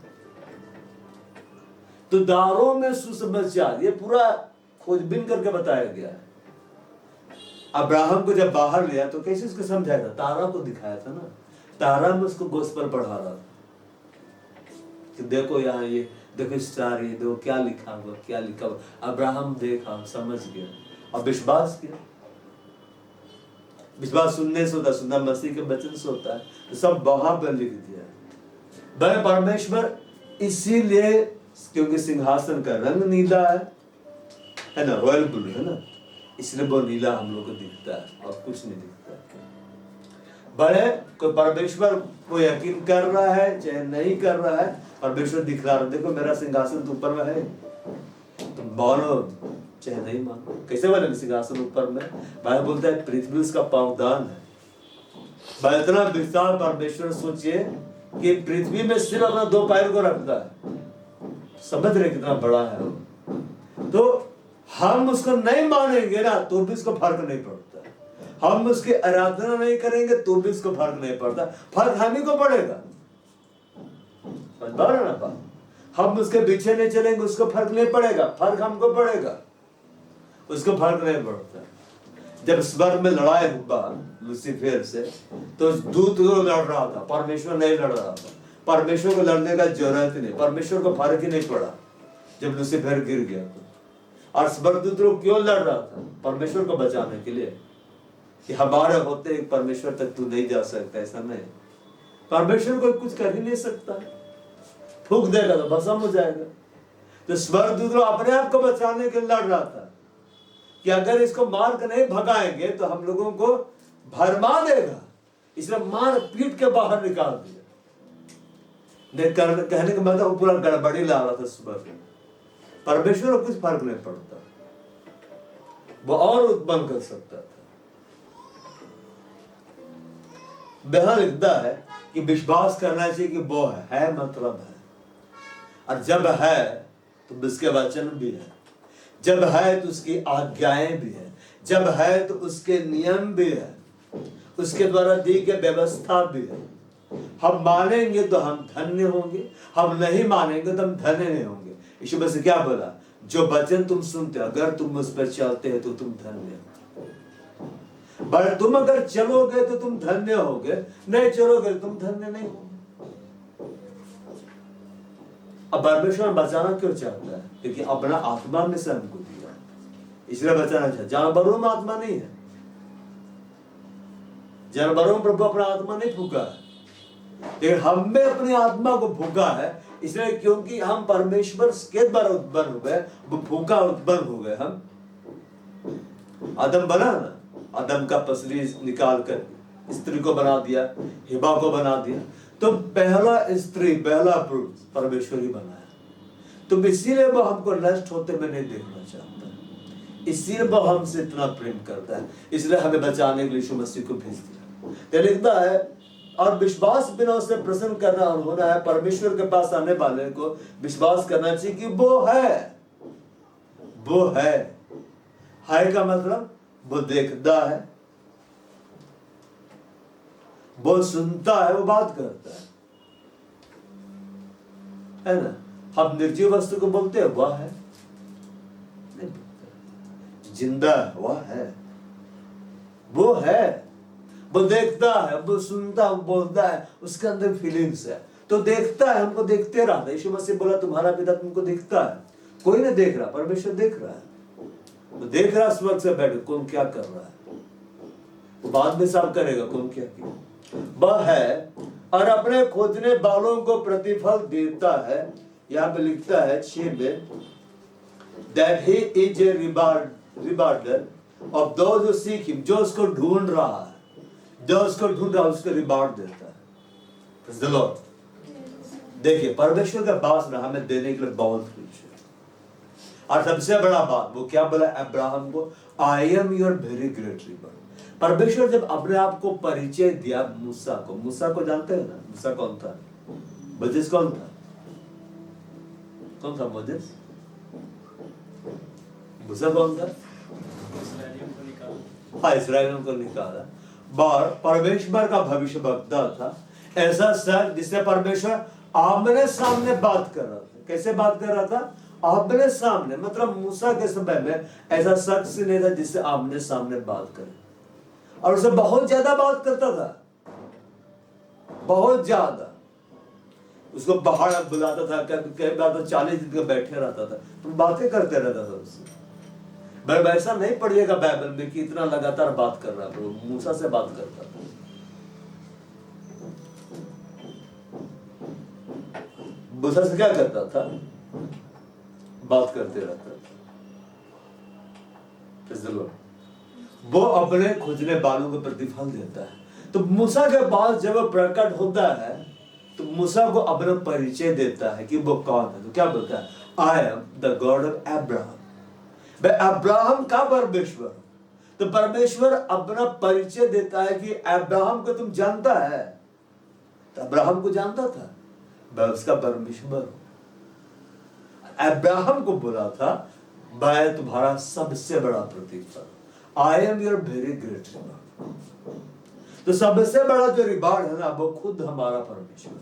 तो दारों में सुसमाचार ये पूरा खोजबीन करके बताया गया है। अब्राहम को जब बाहर लिया तो कैसे उसको समझाया था? तारा को दिखाया था ना, तारा में उसको गोस्पेल पढ़ा रहा था कि देखो यहाँ ये देखो स्टार, ये देखो क्या लिखा हुआ, क्या लिखा हुआ। अब्राहम देखा, समझ गया और विश्वास किया। विश्वास सुनने से होता, सुनना मसीह के वचन से होता है, तो सब वहां पर लिख दिया। वह परमेश्वर इसीलिए क्योंकि सिंहासन का रंग नीला है ना, रॉयल ब्लू है ना, इसलिए वो नीला हम लोग को दिखता है और कुछ नहीं दिखता। बड़े कोई परमेश्वर को यकीन कर रहा है चाहे नहीं कर रहा है, परमेश्वर दिखला रहा है, देखो मेरा सिंहासन तो ऊपर में है, तुम मानो चाहे नहीं मानो। कैसे बने सिंहासन ऊपर में? भाई बोलता है पृथ्वी उसका पावदान है। भाई इतना विशाल परमेश्वर, सोचिए कि पृथ्वी में सिर्फ अपना दो पैर को रखता है, समझ रहे कितना बड़ा है। तो हम उसको नहीं मानेंगे ना तो भी उसको फर्क नहीं पड़ता, हम उसकी आराधना नहीं करेंगे तो भी उसको फर्क नहीं पड़ता, फर्क हम ही को पड़ेगा। समझ पा रहे ना बात? हम उसके पीछे नहीं चलेंगे उसको फर्क नहीं पड़ेगा, फर्क हमको पड़ेगा, उसको फर्क नहीं पड़ता। जब स्वर्ग में लड़ाई हुआ लूसीफर से तो दूत लड़ रहा था, परमेश्वर नहीं लड़ रहा था। परमेश्वर को लड़ने का जरूरत नहीं, परमेश्वर को फर्क ही नहीं पड़ा जब लूसीफर गिर गया। और स्वर्गदूत लोग क्यों लड़ रहा था? परमेश्वर को बचाने के लिए, कि हमारे होते परमेश्वर तक तू नहीं जा सकता, ऐसा नहीं। परमेश्वर को कुछ कर ही नहीं सकता, फूंक देगा तो भस्म हो जाएगा। तो स्वर्गदूत लोग अपने आप को बचाने के लिए लड़ रहा था कि अगर इसको मार कर नहीं भगाएंगे तो हम लोगों को भरमा देगा, इसलिए मार पीट के बाहर निकाल दिया। कहने का मतलब पूरा गड़बड़ी ला रहा था स्वर्ग में। परमेश्वर को कुछ फर्क नहीं पड़ता, वो और उत्पन्न कर सकता था। वह लिखता है कि विश्वास करना चाहिए कि वो है मतलब है, और जब है तो उसके वचन भी है, जब है तो उसकी आज्ञाएं भी है, जब है तो उसके नियम भी है, उसके द्वारा दी गई व्यवस्था भी है। हम मानेंगे तो हम धन्य होंगे, हम नहीं मानेंगे तो हम धन्य नहीं होंगे। यीशु मसीह क्या बोला? जो वचन तुम सुनते हो अगर तुम उस पर चलते हो तो तुम धन्य हो। पर तुम अगर चलोगे तो तुम धन्य होगे, नहीं चलोगे तुम धन्य नहीं होगे। अब परमेश्वर बचाना क्यों चाहता है? क्योंकि अपना आत्मा में से हमको दिया, इसलिए बचाना चाहता है। जानवरों में आत्मा नहीं है, जानवरों में प्रभु अपना आत्मा नहीं फूका है, लेकिन हम में अपनी आत्मा को फूका है। इसलिए क्योंकि हम परमेश्वर के द्वारा उत्पन्न हो गए, वो फूका उत्पन्न हो गए। हम आदम बना ना, आदम का पसली निकाल कर स्त्री को बना दिया, हिबा को बना दिया, तो पहला स्त्री पहला पुरुष परमेश्वर ही बनाया। तो इसीलिए वो हमको नष्ट होते में नहीं देखना चाहता, इसीलिए वो हमसे इतना प्रेम करता है, इसलिए हमें बचाने के लिए यीशु मसीह को भेज दिया। तो लिखता है और विश्वास बिना उसे प्रसन्न करना और होना है। परमेश्वर के पास आने वाले को विश्वास करना चाहिए कि वो है, वो है। का मतलब वो देखता है, वो सुनता है, वो बात करता है ना। हम निर्जीव वस्तु को बोलते हैं वह है, नहीं बोलते। जिंदा है वह है, वो है, वो देखता है, वो सुनता है, वो बोलता है, उसके अंदर फीलिंग्स है। तो देखता है, हमको देखते रहता है। यीशु मसीह बोला तुम्हारा पिता तुमको देखता है। कोई नहीं देख रहा, परमेश्वर देख रहा है। वो देख रहा स्वर्ग से बैठ कौन क्या कर रहा है, वो बाद में सब करेगा कौन क्या किया। वह है और अपने खोजने वालों को प्रतिफल देता है। यहाँ पे लिखता है 6 में, that he is a rewarder of those who seek him, जो उसको ढूंढ रहा है, जो उसको ढूंढ रहा है उसको रिवार्ड देता है। Praise the Lord। देखिए परमेश्वर का पास ना हमें देने के लिए बहुत कुछ है। और सबसे बड़ा बात वो क्या बोला अब्राहम को, I am your very great river. परमेश्वर जब अपने आप को परिचय दिया मूसा को जानते हैं ना, मूसा कौन था, मोजेस कौन था, कौन था मोजेस, मूसा कौन था, हाँ इस्राएलियों को निकाला। परमेश्वर का भविष्यवक्ता था, ऐसा शख्स जिससे परमेश्वर आमने सामने बात कर रहा था। कैसे बात कर रहा था, आमने सामने, मतलब मूसा के समय में ऐसा शख्स नहीं था जिससे आमने सामने बात करे, और उसे बहुत ज्यादा बात करता था, बहुत ज्यादा। उसको पहाड़ बुलाता था, कई बार तो 40 दिन का बैठे रहता था, तो बातें करते रहता था उससे। वैसा नहीं पढ़िएगा बाइबल में कि इतना लगातार बात कर रहा है, मूसा से बात करता था। मूसा से क्या करता था, बात करते रहता था। वो अपने खोजने वालों को प्रतिफल देता है। तो मूसा के पास जब वो प्रकट होता है तो मूसा को अपना परिचय देता है कि वो कौन है। तो क्या बोलता है, I am the God of Abraham. मैं अब्राहम का परमेश्वर। तो परमेश्वर अपना परिचय देता है कि अब्राहम को तुम जानता है। तो अब्राहम को जानता था, मैं उसका परमेश्वर हूं। अब्राहम को बोला था मैं तुम्हारा सबसे बड़ा प्रतिफल, I am your very great reward. तो सबसे बड़ा जो रिवार्ड है ना वो खुद हमारा परमेश्वर है।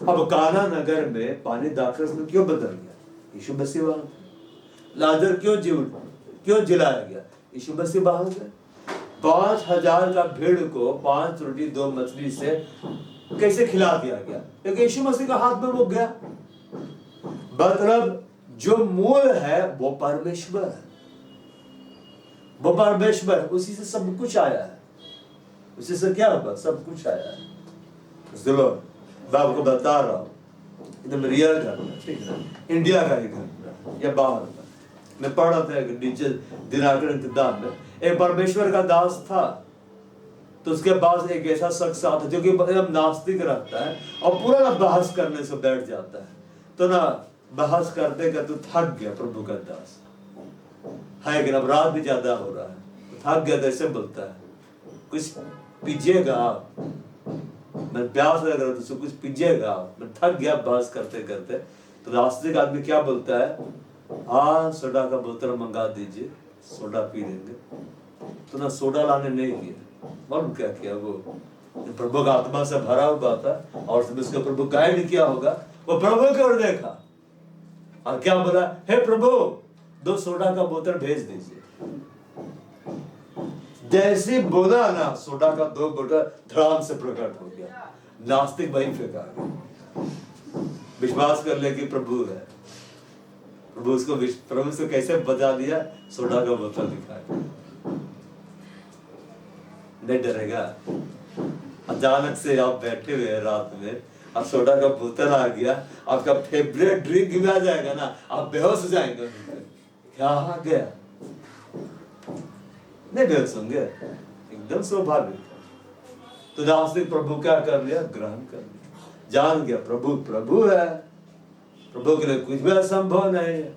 अब काना नगर में पानी दाखरस में क्यों बदल गया, यीशु मसीह वहां थे। लाजर क्यों जिलाया गया, यीशु मसीह वहां थे। 5000 का भीड़ को 5 रोटी 2 मछली से कैसे खिला दिया गया, क्योंकि यीशु मसीह का हाथ में वो गया। मतलब जो मूल है वो परमेश्वर है, वो परमेश्वर, उसी से सब कुछ आया है। उसी से क्या होगा, सब कुछ आया है। चलो मैं आपको बता रहा हूँ, एकदम रियल घटना, ठीक है, इंडिया का ही घटना या बाहर का। मैं पढ़ रहा था नीचे दिनाकर किताब में, एक परमेश्वर का दास था। तो उसके पास एक ऐसा शख्स आता जो कि एकदम नास्तिक रहता है और पूरा ना बहस करने से बैठ जाता है। तो ना बहस करते करते थक गया प्रभु का दास है कि अब रात भी ज्यादा हो रहा है, तो थक गया। तो ऐसे बोलता है, कुछ पीजिएगा आप, मैं प्यास लग रहा था, कुछ पीजिएगा आप, मैं थक गया बहस करते करते। तो नास्तिक आदमी क्या बोलता है, हाँ सोडा का बोतल मंगा दीजिए, सोडा पी लेंगे। तो ना सोडा लाने नहीं गया, मालूम क्या किया, वो प्रभु का आत्मा से भरा हुआ था और उसको प्रभु गाइड किया होगा। वो प्रभु की ओर देखा और क्या बोला, हे प्रभु 2 सोडा का बोतल भेज दीजिए। जैसे बोला ना, सोडा का 2 बोतल धड़ाम से प्रकट हो गया। नास्तिक वही फेंका गया। विश्वास कर ले कि प्रभु है। प्रभु से कैसे बचा दिया, सोडा का बोतल दिखाया। नहीं डरेगा। अचानक से आप बैठे हुए रात में, अब सोडा का बोतल आ गया, आपका फेवरेट ड्रिंक भी आ जाएगा ना, आप बेहोश हो जाएंगे। क्या आ गया, नहीं बेहोश होंगे, एकदम स्वाभाविक। तो नास्तिक प्रभु क्या कर लिया, ग्रहण कर लिया, जान गया प्रभु प्रभु है, प्रभु के लिए कुछ भी असंभव नहीं है।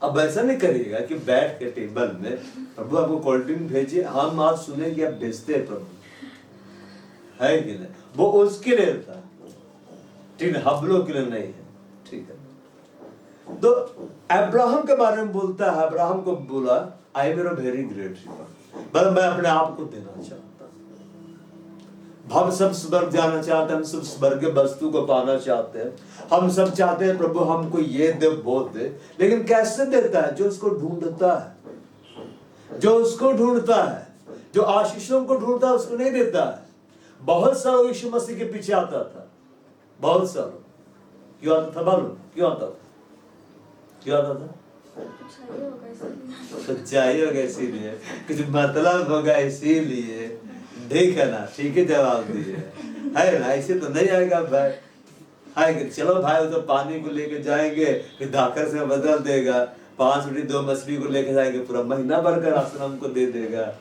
अब ऐसा नहीं करिएगा कि बैठ के टेबल में प्रभु आपको कोल्ड ड्रिंक भेजिए, हम आज सुने कि आप भेजते हैं प्रभु, है कि नहीं? वो उसके लिए था, ठीक है, हम लोग के लिए नहीं है, ठीक है। तो अब्राहम के बारे में बोलता है, अब्राहम को बोला आई मेरा वेरी ग्रेट रिवर, मैं अपने आप को देना चाहता हूं। हम सब स्वर्ग जाना चाहते हैं, हम सब स्वर्गीय वस्तु को पाना चाहते हैं, हम सब चाहते हैं प्रभु हमको ये दे वो दे, लेकिन कैसे देता है? जो उसको ढूंढता है, जो उसको ढूंढता है, जो आशीषों को ढूंढता है उसको नहीं देता है। बहुत सालों यीशु मसीह के पीछे आता था, बहुत सालों। क्यों आता था मालूम? क्यों आता था? क्यों आता था? सच्चाई होगा इसीलिए, कुछ मतलब होगा इसीलिए, ठीक है ना? ठीक है, जवाब दिए है ना? ऐसे तो नहीं आएगा भाई, आएगा चलो भाई उधर पानी को लेके जाएंगे, फिर धाकर से बदल देगा, 5 रोटी 2 मछली को लेके जाएंगे, पूरा महीना भर का राशन हमको दे देगा,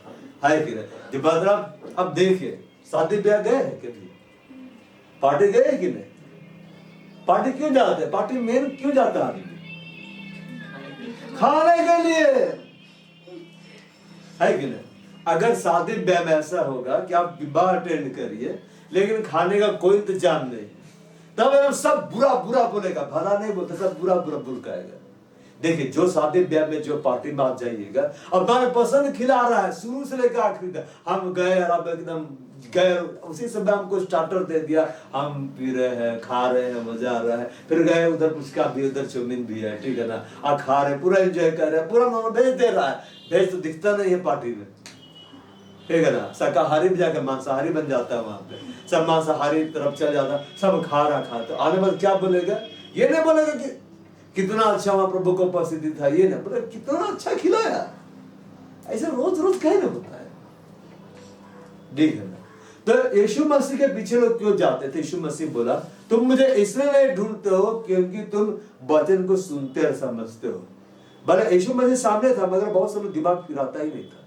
है कि नहीं? जब मतलब अब देखिए, शादी ब्याह गए हैं कभी? पार्टी गए कि नहीं? पार्टी क्यों जाते हैं? पार्टी मेन क्यों जाता है? खाने के लिए, है कि नहीं? अगर शादी ब्याह में ऐसा होगा कि आप विवाह अटेंड करिए लेकिन खाने का कोई इंतजाम नहीं, तब सब बुरा बुरा बोलेगा, भला नहीं बोलते, सब बुरा बुरा बुलकाएगा। देखिए, जो शादी ब्याह में जो पार्टी में आप जाइएगा, अब हमारे पसंद खिला रहा है शुरू से लेकर आखिरी तक, हम गए और अब एकदम गए, उसी समय हमको स्टार्टर दे दिया, हम पी रहे हैं, खा रहे हैं, मजा आ रहा है, फिर गए उधर पुचका भी, उधर चाउमीन भी है, ठीक है ना, आ खा रहे हैं, पूरा एंजॉय कर रहे हैं, पूरा नॉन वेज दे रहा है, वेज तो दिखता नहीं है पार्टी में, ठीक है ना। शाकाहारी भी जाकर मांसाहारी बन जाता है, वहां पे सब मांसाहारी तरफ चल जाता, सब खा रहा खाता, आने बाद क्या बोलेगा? ये नहीं बोलेगा कि कितना अच्छा वहां प्रभु को उपस्थिति था, ये नहीं बोले कितना अच्छा खिलाया। ऐसा रोज रोज कहीं नहीं होता है, ठीक है ना। तो यीशु मसीह के पीछे लोग क्यों जाते थे? यीशु मसीह बोला तुम मुझे इसलिए नहीं ढूंढते हो क्योंकि तुम वचन को सुनते और समझते हो। भले यीशु मसीह सामने था मगर बहुत से लोग दिमाग फिराता ही नहीं था,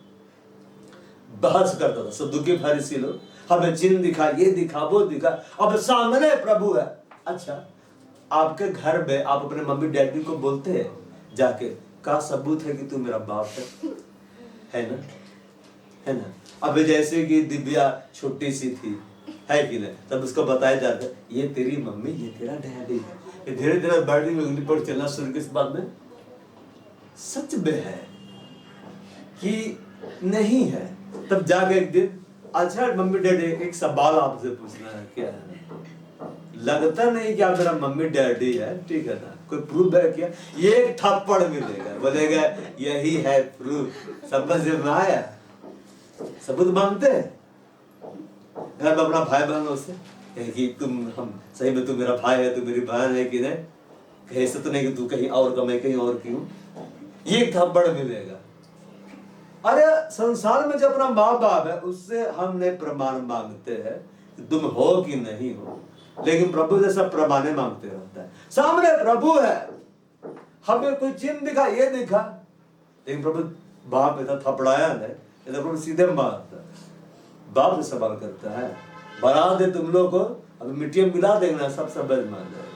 बहस करता था। सदुकी फरीसी लोग, हमें चिन्ह दिखा, ये दिखा, वो दिखा, अब सामने प्रभु है। अच्छा, आपके घर में आप अपने मम्मी डैडी को बोलते हैं जाके, का सबूत है कि तू मेरा बाप है ना? है ना? अब जैसे कि दिव्या छोटी सी थी, है कि नहीं, तब उसको बताया जाता है ये तेरी मम्मी, ये तेरा डैडी है। धीरे धीरे बड़ी में उंगली पर चलना शुरू, किस बात में? सच में है कि नहीं है। तब जाके एक दिन, अच्छा मम्मी डैडी एक सवाल आपसे पूछना है, क्या है? लगता नहीं कि आप मेरा मम्मी डैडी है, ठीक है ना, कोई प्रूफ है क्या? ये एक थप्पड़ मिलेगा, बोलेगा यही है प्रूफ। समझ में आया? सबूत मांगते हैं घर में अपना भाई बहनों से कि तुम, हम सही में तू मेरा भाई है, तू मेरी बहन है कि नहीं, कहीं ऐसा तो नहीं कि तू कहीं और का मैं कहीं और की हूं, ये एक थप्पड़ मिलेगा। अरे संसार में जो अपना माँ बाप है उससे हम नहीं प्रमाण मांगते हैं कि तुम हो कि नहीं हो, लेकिन प्रभु जैसा प्रमाण मांगते रहता है। सामने प्रभु है, हमें कोई चिन्ह दिखा, ये दिखा, लेकिन प्रभु बाप ऐसा थपड़ाया नहीं, तो प्रभु सीधे मारता है, बाप से सवाल करता है, बना दे तुम लोग को, अब मिट्टी में मिला देना, सब समझ मान जाएगा।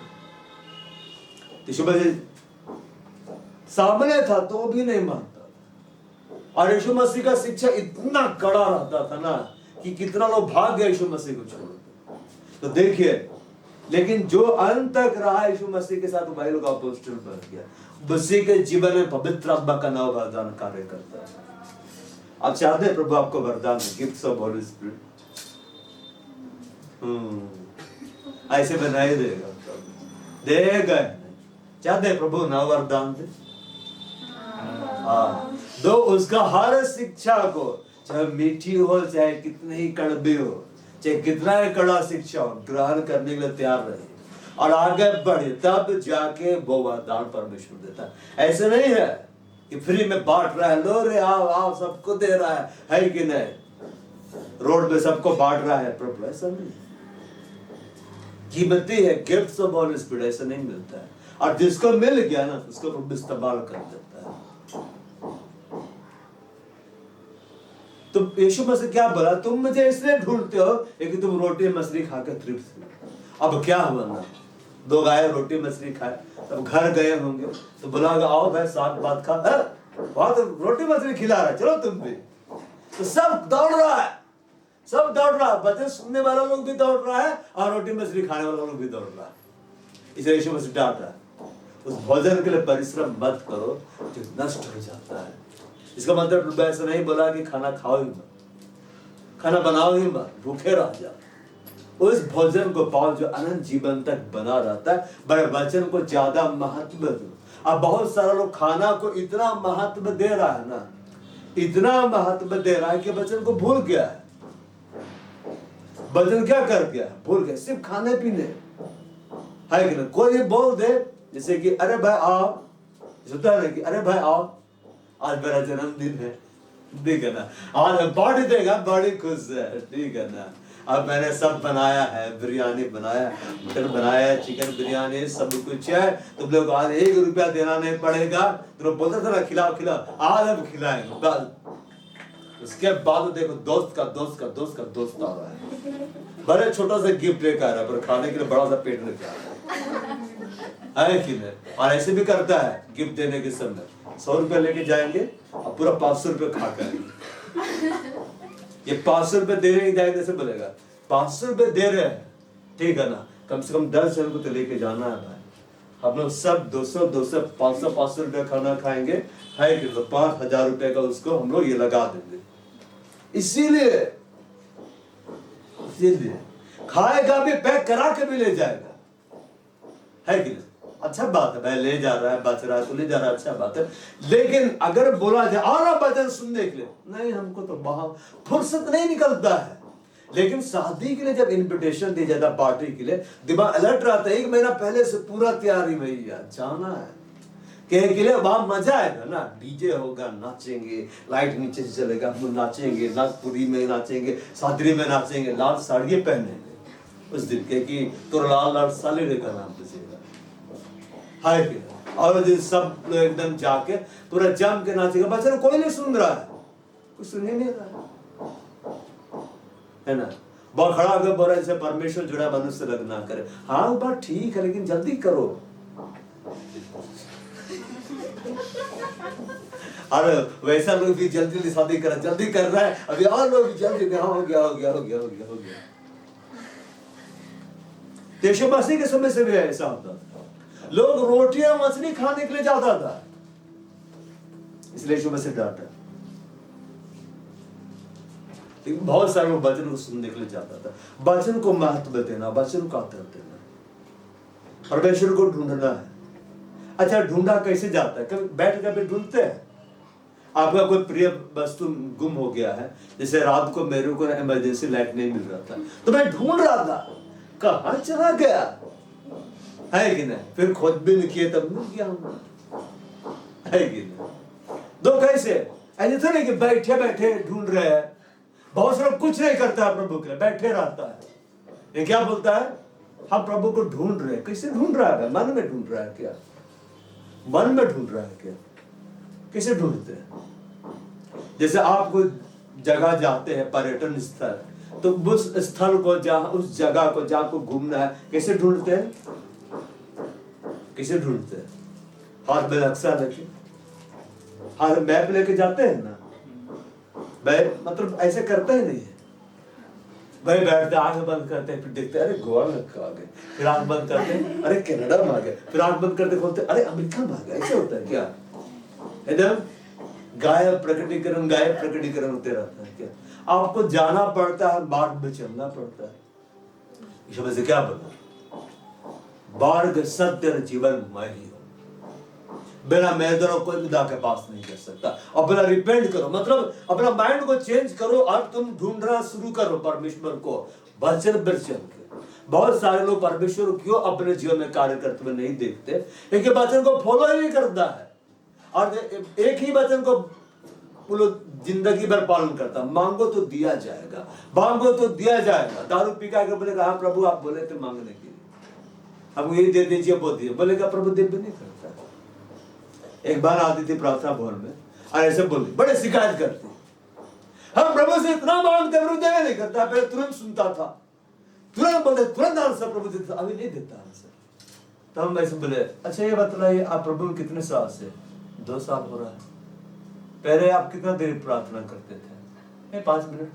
सामने था तो भी नहीं मानता। और यीशु मसीह का शिक्षा इतना कड़ा रहता था ना कि कितना लोग भाग गए यीशु मसीह को छोड़। तो देखिए, लेकिन जो अंत तक रहा यीशु मसीह के साथ, भाई लोग अपोस्टल बन गया। मसीह के जीवन में पवित्र आत्मा का नाम वरदान कार्य करता है। आप चाहते हैं प्रभु आपको वरदान, गिफ्ट्स ऑफ हॉली स्पिरिट ऐसे बनाए देगा, देगा। चाहते हैं प्रभु ना वरदान दे? हाँ, दो उसका हर शिक्षा को, चाहे मीठी हो चाहे कितनी ही कड़वी हो, चाहे कितना ही कड़ा शिक्षा हो, ग्रहण करने के लिए तैयार रहे और आगे बढ़े, तब जाके वो वरदान परमेश्वर देता है। ऐसे नहीं है कि फ्री में बांट रहा है, लो रे आओ आओ, सबको दे रहा है कि नहीं, रोड पे सबको बांट रहा है प्रभु, ऐसा नहीं। कीमती है गिफ्ट्स ऑफ हॉली स्पिरिट, ऐसा नहीं मिलता है। और जिसको मिल गया ना उसको प्रभु इस्तेमाल कर देता है। तो यीशु मसीह क्या बोला? तुम मुझे इसलिए ढूंढते हो कि तुम रोटी मछली खाकर तृप्त हो। अब क्या हुआ ना, 2 गाय रोटी मछली खाए, तब घर गए होंगे तो बोला आओ भाई साग भात खा, वहां तो रोटी मछली खिला रहा है, चलो तुम भी। तो सब दौड़ रहा है, सब दौड़ रहा है, वचन सुनने वाला लोग भी दौड़ रहा है और रोटी मछली खाने वाला लोग भी दौड़ रहा है। इसलिए यीशु मसीह डांट रहा है, उस भोजन के लिए परिश्रम मत करो जो नष्ट हो जाता है। इसका मतलब ऐसा नहीं बोला कि खाना खाओ ही मत, खाना बनाओ ही मत, भूखे रह जाओ। उस भोजन को पाओ जो अनंत जीवन तक बना रहता है। बड़े वचन को ज्यादा महत्व दो। अब बहुत सारा लोग खाना को इतना महत्व दे रहा है ना, इतना महत्व दे रहा है कि वचन को भूल गया है। वचन क्या कर गया, भूल गया, सिर्फ खाने पीने है कि ना। कोई बोल दे जैसे कि अरे भाई आओ, होता है ना कि अरे भाई आओ आज मेरा जन्मदिन है, ठीक है ना, आज पार्टी देगा, बड़ी खुश है, ठीक है ना। अब मैंने सब बनाया है, बिरयानी बनाया, मटन बनाया, चिकन बिरयानी, सब कुछ है, तुम लोग आज 1 रुपया देना नहीं पड़ेगा। तुम लोग बोलते थे ना खिलाओ खिलाओ, आज हम खिलाएंगे बस। उसके बाद देखो दोस्त का दोस्त का दोस्त का दोस्त आ रहा है, बड़े छोटा सा गिफ्ट लेकर आ रहा है, पर खाने के लिए बड़ा सा पेट लेकर आ रहा है कि नहीं। और ऐसे भी करता है, गिफ्ट देने के समय 100 रुपया लेके जाएंगे और पूरा 500 रुपया खा कर, ये 500 रुपये दे रहे जाएंगे, ऐसे बोलेगा 500 रुपये दे रहे हैं, ठीक है ना, कम से कम 10 जन को तो लेके जाना है भाई। हम लोग सब 200 200 500 500 रुपया खाना खाएंगे, है कि तो 5000 रुपये का उसको हम लोग ये लगा देंगे। इसीलिए खाएगा भी, पैक करा के भी ले जाएगा, है कि नहीं। अच्छा बात है भाई, ले जा रहा है, बच रहा है तो ले जा रहा है, अच्छा बात है। लेकिन अगर बोला जाए आना वचन सुनने के लिए, नहीं, हमको तो वहां फुर्सत नहीं निकलता है। लेकिन शादी के लिए जब इनविटेशन दी जाता, पार्टी के लिए, दिमाग अलर्ट रहता है, 1 महीना पहले से पूरा तैयारी भैया जाना है के लिए, वहां मजा आएगा ना, डीजे होगा, नाचेंगे, लाइट नीचे से चलेगा, हम नाचेंगे, नाचपुरी में नाचेंगे, सादरी में नाचेंगे, लाल साड़ियां पहनेंगे उस दिन के कि तो लाल लाल साली का नाम पूछेगा, हाय कि और दिन सब एकदम जाके पूरा जम के नाचेगा। बच्चा कोई नहीं सुन रहा है, कुछ सुन ही नहीं रहा है ना। बहुत खड़ा होकर बोल रहा है जैसे परमेश्वर जुड़ा मनुष्य लग ना करे। हाँ वो बात ठीक है, लेकिन जल्दी करो। अरे वैसा लोग भी जल्दी जल्दी शादी जल्दी कर रहा है, अभी और लोग भी जल्दी हो गया। यीशु मसीह के समय से भी ऐसा होता था, लोग रोटियां मछली खाने के लिए जाता था, इसलिए यीशु मसीह डांटा। बहुत सारे लोग वचन को सुनने के लिए जाता था। वचन को महत्व देना, वचन को आदर देना, परमेश्वर को ढूंढना है। अच्छा ढूंढा कैसे जाता है, कभी बैठ कर ढूंढते हैं। आपका कोई प्रिय वस्तु गुम हो गया है, जैसे रात को मेरे को इमरजेंसी लाइट नहीं मिल रहा था, तो मैं ढूंढ रहा था कहाँ चला गया, है कि नहीं। फिर खोजबीन किए तब मिल गया, है कि नहीं। दो कैसे ऐसे तो नहीं कि बैठे बैठे ढूंढ रहे हैं। बहुत सारा कुछ नहीं करता है प्रभु के लिए, बैठे रहता है। ये क्या बोलता है, हम प्रभु को ढूंढ रहे हैं। कैसे ढूंढ रहा है, मन में ढूंढ रहा है क्या, मन में ढूंढ रहा है क्या, कैसे ढूंढते हैं। जैसे आप कोई जगह जाते हैं, पर्यटन स्थल, तो उस स्थल को जहां, उस जगह को जहां को घूमना है, कैसे ढूंढते हैं, कैसे ढूंढते हैं। हाथ में नक्शा लेके, हाथ में मैप लेके जाते हैं ना भाई, मतलब ऐसे करते ही नहीं है भाई। बैठते आंख बंद करते हैं, फिर देखते अरे गोवा में आ गए, फिर आंख बंद करते हैं अरे कनाडा में आ गए, फिर आंख बंद करते खोलते अरे अमेरिका में आ गए। ऐसे होता है क्या, एकदम गायब प्रकटीकरण होते रहता है क्या। आपको जाना पड़ता है, मार्ग में चलना पड़ता है। इस वजह से क्या बोला, मार्ग सत्य और जीवन मैं ही हूं, बिना मेरे द्वारा कोई खुदा के पास नहीं कर सकता। अपना रिपेंट करो, मतलब अपना माइंड को चेंज करो और तुम ढूंढना शुरू करो परमेश्वर को वचन पर चल के। बहुत सारे लोग परमेश्वर क्यों अपने जीवन में कार्य करते हुए नहीं देखते, क्योंकि वचन को फॉलो ही नहीं करता है और एक ही वचन को जिंदगी भर पालन करता। मांगो तो दिया जाएगा, मांगो तो दिया जाएगा। दारू पीका के बोलेगा हाँ प्रभु आप बोले थे मांगने के लिए, हमको यही दे दीजिए, वो दिए, बोलेगा प्रभु दे भी नहीं करता। एक बार आती थी प्रार्थना भवन में और ऐसे बोली, बड़े शिकायत करती, हम प्रभु से इतना मांगते प्रभु देवे नहीं करता। पहले तुरंत सुनता था, तुरंत बोलते, तुरंत आंसर प्रभु देता, अभी नहीं देता आंसर। तो हम ऐसे बोले, अच्छा ये बतलाइए आप प्रभु में कितने साल से? 2 साल हो रहा है। पहले आप कितना देर प्रार्थना करते थे? 5 मिनट।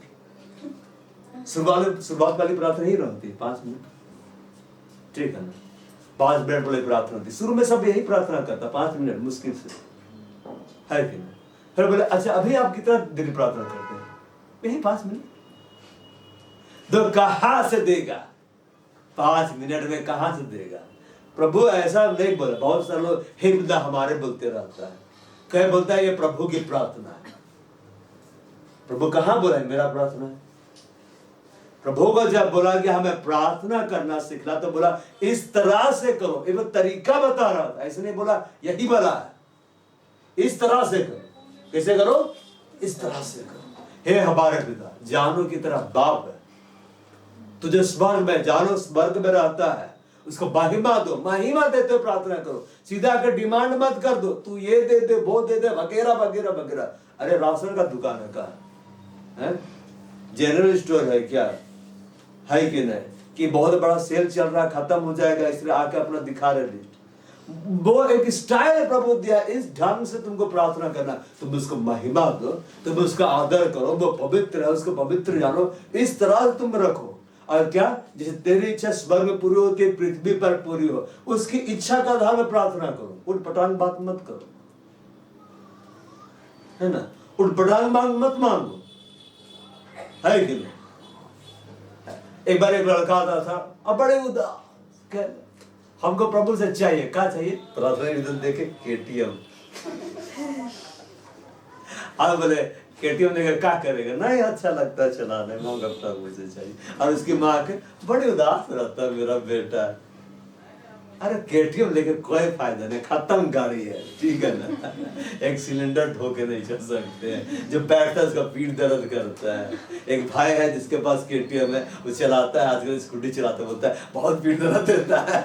शुरुआत वाली प्रार्थना ही रहती 5 मिनट, ठीक है ना? 5 मिनट वाली प्रार्थना होती। शुरू में सब यही प्रार्थना करता, 5 मिनट मुश्किल से, है कि नहीं? फिर बोले अच्छा अभी आप कितना देर प्रार्थना करते हैं? यही 5 मिनट। तो कहां से देगा? 5 मिनट में कहां से देगा? प्रभु ऐसा नहीं बोला। बहुत सारे लोग हे खुदा हमारे बोलते रहता है, कहे बोलता है ये प्रभु की प्रार्थना है। प्रभु कहां बोला है मेरा प्रार्थना है? प्रभु को जब बोला कि हमें प्रार्थना करना सीखना, तो बोला इस तरह से करो। एक तरीका बता रहा था, ऐसे नहीं बोला यही बोला है, इस तरह से करो। कैसे करो? इस तरह से करो। हे हमारे पिता जानों की तरह बाप है, तुझे स्वर्ग में, जानो स्वर्ग में रहता है, उसको महिमा दो। महिमा देते प्रार्थना करो, सीधा कर डिमांड मत कर दो, तू ये दे दे वो दे दे वगैरह वगैरह वगैरह। अरे राशन का दुकान है का है? जनरल स्टोर है क्या? है कि नहीं? कि बहुत बड़ा सेल चल रहा है, खत्म हो जाएगा इसलिए आके अपना दिखा रहे लिस्ट। वो एक स्टाइल प्रभु दिया, इस ढंग से तुमको प्रार्थना करना। तुम उसको महिमा दो, तुम उसका आदर करो, वो पवित्र है, उसको पवित्र जानो, इस तरह से तुम रखो। और क्या? जैसे तेरी इच्छा स्वर्ग में पूरी होती है, पृथ्वी पर पूरी हो, उसकी इच्छा का आधार में प्रार्थना करो। उठपटांग बात मत करो, है ना? उठपटांग मांग मत मांगो, है कि नहीं? एक बार एक लड़का आता था, अब बड़े उदास, हमको प्रभु से चाहिए, क्या चाहिए? प्रार्थना इधर देखे KTM। आप बोले KTM लेकर क्या करेगा? नहीं अच्छा लगता चलाने में, प्रभु से चाहिए। और उसकी माँ के बड़ी उदास रहता मेरा बेटा। अरे KTM लेके कोई फायदा नहीं, खत्म गाड़ी है, ठीक है ना? एक सिलेंडर ढो के नहीं चल सकते हैं, जो बैठता है उसका पीठ दर्द करता है। एक भाई है जिसके पास KTM है, वो चलाता है, आजकल स्कूटी चलाता, बोलता है बहुत पीठ दर्द देता है।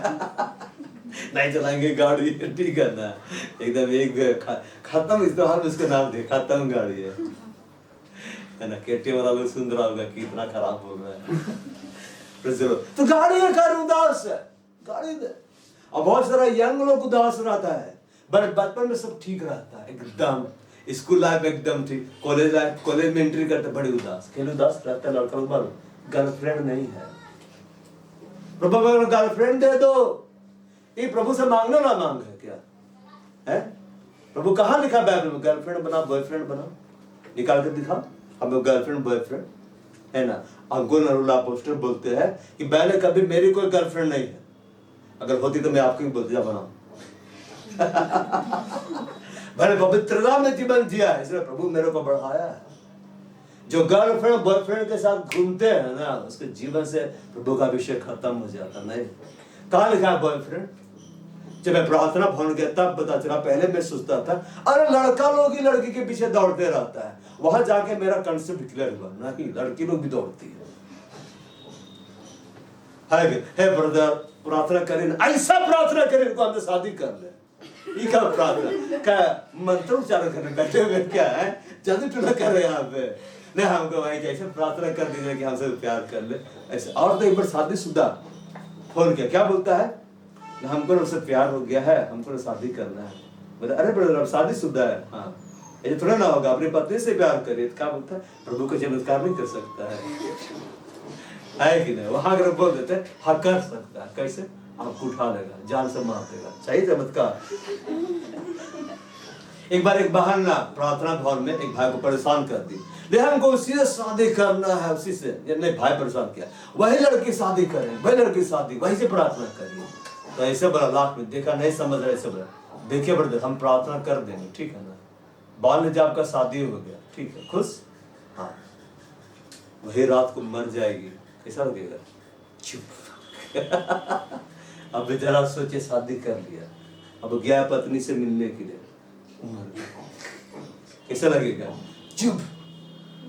नहीं चलाएंगे गाड़ी, ठीक है ना? एकदम एक खत्म इस्तेमाल में उसका नाम दे, खत्म गाड़ी है ना? KTM वाला लोग सुन रहा होगा कि इतना खराब बोल रहा है। तो गाड़ी है कार उदास है, गाड़ी दे। और बहुत सारा यंग लोग उदास रहता है, बचपन में सब ठीक रहता है, एकदम स्कूल लाइफ एकदम ठीक, कॉलेज लाइफ, कॉलेज में एंट्री करते बड़ी उदास, खेल उदास रहता है लड़का लोग। गर्लफ्रेंड नहीं है, प्रभु गर्लफ्रेंड दे दो। ये प्रभु से मांगना ना मांग है क्या है? प्रभु कहाँ लिखा बाइबल में गर्लफ्रेंड बना बॉयफ्रेंड बना? निकाल कर दिखा हमें गर्लफ्रेंड बॉयफ्रेंड, है ना? अंकुल नरुला पोस्टर बोलते हैं कि पहले कभी मेरी कोई गर्लफ्रेंड नहीं है, अगर होती तो मैं आपको भी बोलती बनाऊं। मैंने पवित्रता में जीवन जिया है, इसलिए प्रभु मेरे को बढ़ाया है। जो गर्लफ्रेंड बॉयफ्रेंड के साथ घूमते हैं ना, उसके जीवन से प्रभु का विषय खत्म हो जाता। नहीं, कहाँ लिखा है बॉयफ्रेंड? जब मैं प्रार्थना भवन गया तब पता चला। पहले मैं सोचता था अरे लड़का लोग ही लड़की के पीछे दौड़ते रहता है, वहां जाके मेरा कंसेप्ट क्लियर हुआ ना कि लड़की लोग भी दौड़ती है ब्रदर प्रार्थना करें, ऐसा प्रार्थना करें इनको हमसे शादी कर ले। ये क्या प्रार्थना, क्या मंत्र उच्चारण करने बैठे हुए क्या है? जादू टूना कर रहे हैं यहाँ पे? नहीं, हमको भाई कैसे प्रार्थना कर दीजिए कि हमसे प्यार कर ले ऐसे। और तो एक बार शादीशुदा फोन किया, क्या बोलता है? हमको उससे प्यार हो गया है, हमको शादी करना है। बोले अरे ब्रदर अब शादीशुदा है, हाँ ये थोड़ा ना होगा, अपनी पत्नी से प्यार करिए। क्या बोलता है? प्रभु को चमत्कार नहीं कर सकता है कि नहीं? वहां अगर बोल देते हाँ कर सकता है, कैसे? आपको उठा लेगा, जान से मार देगा, चाहिए चमत्कार। एक बार एक बहन ना प्रार्थना भवन में एक भाई को परेशान कर दी, ले हमको उसी से शादी करना है, उसी से। नहीं, भाई परेशान किया, वही लड़की शादी करें, वही लड़की शादी, वही से प्रार्थना करिए। तो ऐसे बड़ा लाख में देखा, नहीं समझ रहे, ऐसे बड़ा देखिए ब्रदर हम प्रार्थना कर देंगे, ठीक है ना? बाल ने जब आपका शादी हो गया, ठीक है, खुश? हाँ, वही रात को मर जाएगी, कैसा लगेगा? चुप। अब जरा सोचे शादी कर लिया, अब गया पत्नी से मिलने के लिए, कैसा लगेगा? चुप।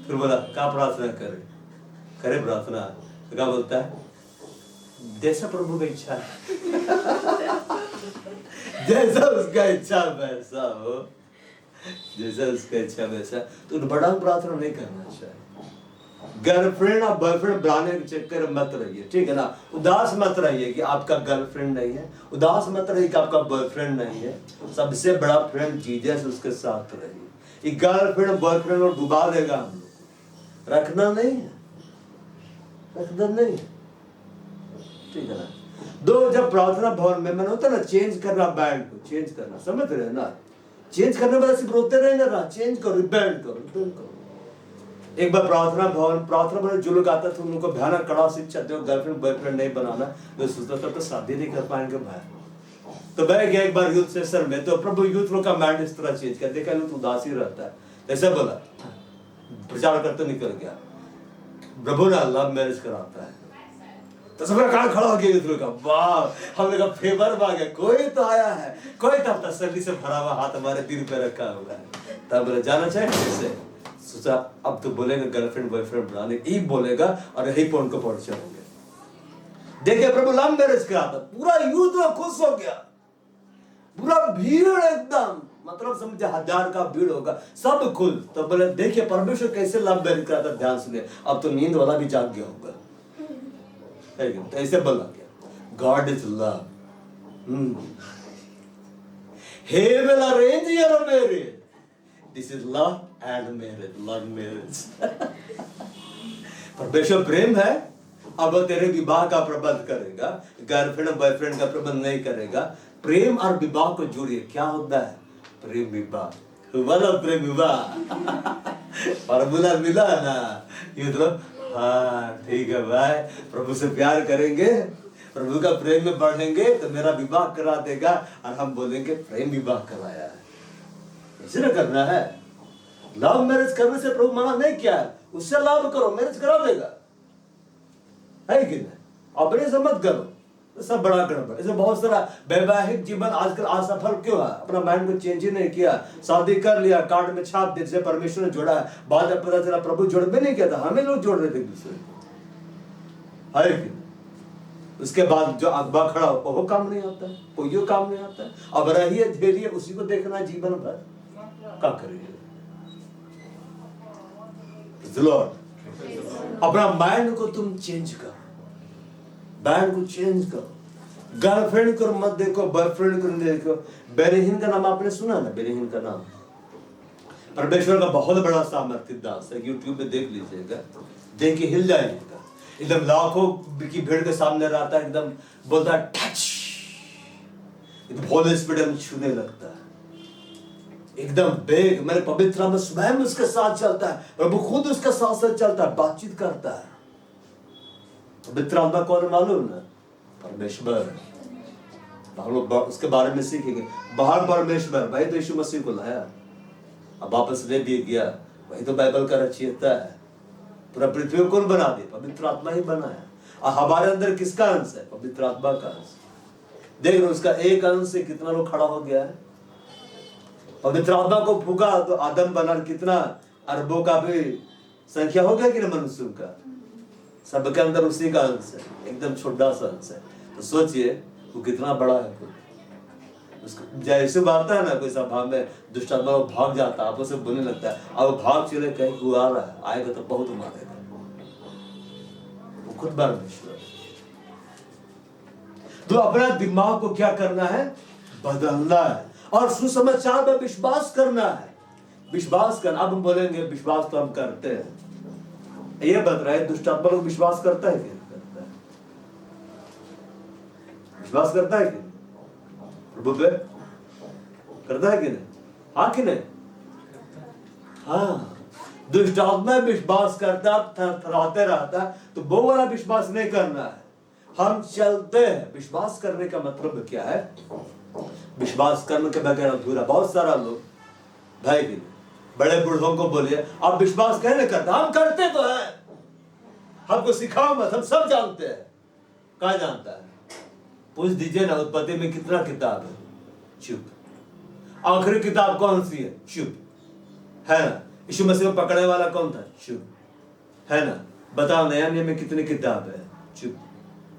फिर बोला क्या प्रार्थना करे? करे प्रार्थना, तो क्या बोलता है? जैसा प्रभु की इच्छा है। जैसा उसका इच्छा वैसा हो, जैसा उसका इच्छा वैसा। तो बड़ा प्रार्थना नहीं करना चाहिए, गर्लफ्रेंड और बॉयफ्रेंड बनाने के चक्कर में मत रहिए, ठीक है ना। उदास मत रहिए कि आपका गर्लफ्रेंड नहीं है, उदास मत रहिए कि आपका बॉयफ्रेंड नहीं है। सबसे बड़ा फ्रेंड जीसस, उसके साथ रहिए। ये गर्लफ्रेंड बॉयफ्रेंड और डुबा देगा हम लोग को, रखना नहीं है, रखना नहीं है, ठीक है ना। दो, जब प्रार्थना भवन में मैंने होता है ना चेंज करना, बैंड को चेंज करना, समझ रहे हैं ना। चेंज करने वाला सिर्फ रोते रहेंगे ना, चेंज करो, रिपेंट करो, रिपेंट करो। एक बार प्रार्थना भवन जो लोग आते थे उनको भयानक कड़ा शिक्षा दो, गर्लफ्रेंड बॉयफ्रेंड नहीं बनाना। तो सोचता था तो शादी नहीं कर पाएंगे भाई। तो मैं गया एक बार यूथ सेशन में, तो प्रभु यूथ लोग का माइंड इस तरह चेंज कर देखा, यूथ उदास ही रहता है। ऐसा बोला, प्रचार करते निकल गया, प्रभु ना लव मैरिज कराता है। तो सबका कान खड़ा हो गया यूथ लोग का, वाह हम लोग का फेवर में आ गया, कोई तो आया है, कोई तो तसल्ली से भरा हुआ हाथ हमारे दिल पे रखा हुआ है। तब बोला जाना चाहिए कैसे, सोचा अब तो बोलेगा गर्लफ्रेंड बॉयफ्रेंड बनाने, यही बोलेगा और यही पे उनको पहुंच चलेंगे। देखिए प्रभु लव मैरिज कराता, पूरा यूथ में खुश हो गया, पूरा भीड़ एकदम, मतलब समझे 1000 का भीड़ होगा, सब खुश। तो बोले देखिए परमेश्वर कैसे लव मैरिज कराता, ध्यान सुनिए। अब तो नींद वाला भी जाग गया होगा, तो ऐसे बोला गया, God is love, he will arrange your marriage. This is love and marriage, love marriage. परमेश्वर प्रेम है, अब वो तेरे विवाह का प्रबंध करेगा, गर्लफ्रेंड बॉयफ्रेंड का प्रबंध नहीं करेगा। प्रेम और विवाह को जोड़िए, क्या होता है प्रेम विवाह, वाला प्रेम विवाह फॉर्मूला मिला ना, ये तो हाँ ठीक है भाई, प्रभु से प्यार करेंगे, प्रभु का प्रेम में बढ़ेंगे तो मेरा विवाह करा देगा, और हम बोलेंगे प्रेम विवाह कराया है। ऐसे ना करना है। लव मैरिज करने से प्रभु मना नहीं किया है, उससे लव करो, मैरिज करा देगा, है कि नहीं। अपने से मत करो, तो सब बड़ा गड़बड़। ऐसे बहुत सारा वैवाहिक जीवन आजकल असफल क्यों है, अपना माइंड को चेंज ही नहीं किया, शादी कर लिया, कार्ड में छाप दे, जैसे परमेश्वर ने जोड़ा है, बाद में पता चला प्रभु जोड़ में नहीं किया था, हमें लोग जोड़ रहे थे एक दूसरे को, है कि। उसके बाद जो अगवा खड़ा हो वो काम नहीं आता है, कोई काम नहीं आता है। अब रहिए धैर्य, उसी को देखना जीवन भर, क्या करिए। अपना माइंड को तुम चेंज करो, माइंड को चेंज करो। गर्लफ्रेंड को मत देखो, बॉयफ्रेंड को नहीं देखो। बेरहीन का नाम आपने सुना ना, बेरहीन का नाम परमेश्वर का बहुत बड़ा सामर्थ्य दास है, यूट्यूब पे देख लीजिएगा, देख के हिल जाएगा। एकदम लाखों की भीड़ के सामने रहता है, एकदम बोलता है टच, होली स्पिरिट छूने लगता है, एकदम बेग, मेरे पवित्र में स्वयं उसके साथ चलता है, प्रभु खुद उसके साथ चलता है, बातचीत करता है। पवित्र आत्मा कौन मालूम ना, परमेश्वर। हम लोग उसके बारे में सीखेंगे। बाहर परमेश्वर, वही तो यीशु मसीह को लाया, अब वापस ले भी गया, वही तो बाइबल का रचयिता है। पूरा पृथ्वी को कौन बना दे, पवित्र आत्मा ही बनाया। और हमारे अंदर किसका अंश है, पवित्र आत्मा का अंश। देख लो उसका एक अंश से कितना लोग खड़ा हो गया है। पवित्र आत्मा को फूका तो आदम बना, कितना अरबों का भी संख्या हो गया कि ना मनुष्यों का, सबके अंदर उसी का अंश है, एकदम छोटा सा अंश है। तो सोचिए वो कितना बड़ा है। उसको जैसे आता है ना कोई सभा में, दुष्ट आत्मा वो भाग जाता है, आपस में बोलने लगता है, अब भाग चले, कहीं को आ रहा है, आएगा तो बहुत मारेगा। वो खुद परमेश्वर। तो अपना दिमाग को क्या करना है, बदलना है, और सुसमाचार में विश्वास करना है। विश्वास करना, अब हम बोलेंगे विश्वास तो हम करते हैं, ये बता रहा है दुष्ट आत्मा लोग विश्वास करता है कि नहीं करता है, विश्वास करता है कि प्रभु पे करता है कि नहीं, हाँ कि नहीं। हाँ, दुष्ट आत्मा विश्वास करता, थरथराते रहता, तो वो वाला विश्वास नहीं करना है। हम चलते हैं। विश्वास करने का मतलब क्या है, विश्वास करने के बगैर अधूरा। बहुत सारा लोग भाई भी बड़े बूढ़ों को बोलिए आप विश्वास कहने करते, हम करते तो है, हमको सिखाओ मत, हम सब जानते हैं। कहाँ जानता है, पूछ दीजिए ना, उत्पत्ति में कितना किताब है, चुप। आखिरी किताब कौन सी है, चुप, है ना। यीशु मसीह को पकड़ने वाला कौन था, चुप, है ना। बताओ नया नियम में कितनी किताब है, चुप,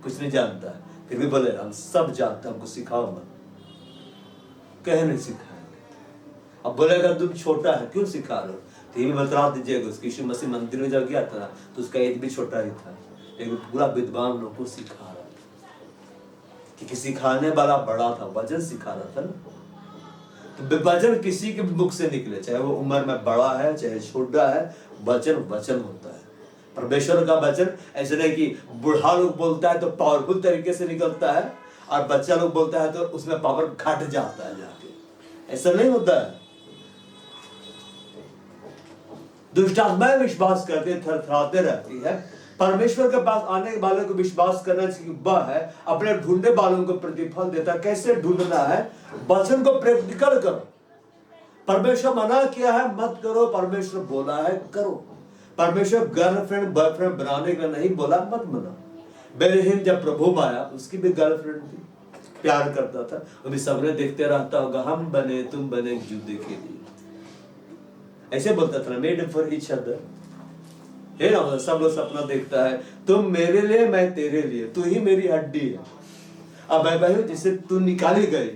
कुछ नहीं जानता है। फिर भी बोले हम सब जानते, हमको सिखाओ मत, कहे नहीं सिखाएंगे। अब बोलेगा तुम छोटा है, क्यों सिखा रहे हो, तो ये भी बता दीजिएगा, उसकी यीशु मसीह मंदिर में जब गया था तो उसका एज भी छोटा ही था, लेकिन पूरा विद्वान लोग को सिखा रहा था कि सिखाने वाला बड़ा था, वचन सिखा रहा था ना। तो वचन किसी के मुख से निकले, चाहे वो उम्र में बड़ा है चाहे छोटा है, वचन वचन होता है। परमेश्वर का वचन ऐसे नहीं कि बूढ़ा लोग बोलता है तो पावरफुल तरीके से निकलता है और बच्चा लोग बोलता है तो उसमें पावर घट जाता है जाके, ऐसा नहीं होता है। दुष्ट आत्माएं विश्वास करते थरथराते रहती है। परमेश्वर के पास आने वाले को विश्वास करना है, अपने ढूंढने वालों को प्रतिफल देता है। कैसे ढूंढना है? वचन को प्रैक्टिकल करो। परमेश्वर मना किया है मत करो, परमेश्वर बोला है करो। परमेश्वर गर्लफ्रेंड बॉयफ्रेंड बनाने का नहीं बोला, मत बना। बेरहीम जब प्रभु में आया, उसकी भी गर्लफ्रेंड थी, प्यार करता था, वो भी सबने देखते रहता होगा, हम बने तुम बने एक दूसरे के लिए, ऐसे बोलता था, मेड फॉर ईच अदर है ना। सब लोग सपना देखता है, तुम मेरे लिए मैं तेरे लिए, तू ही मेरी हड्डी है, अब मैं भाई जिससे तू निकाली गई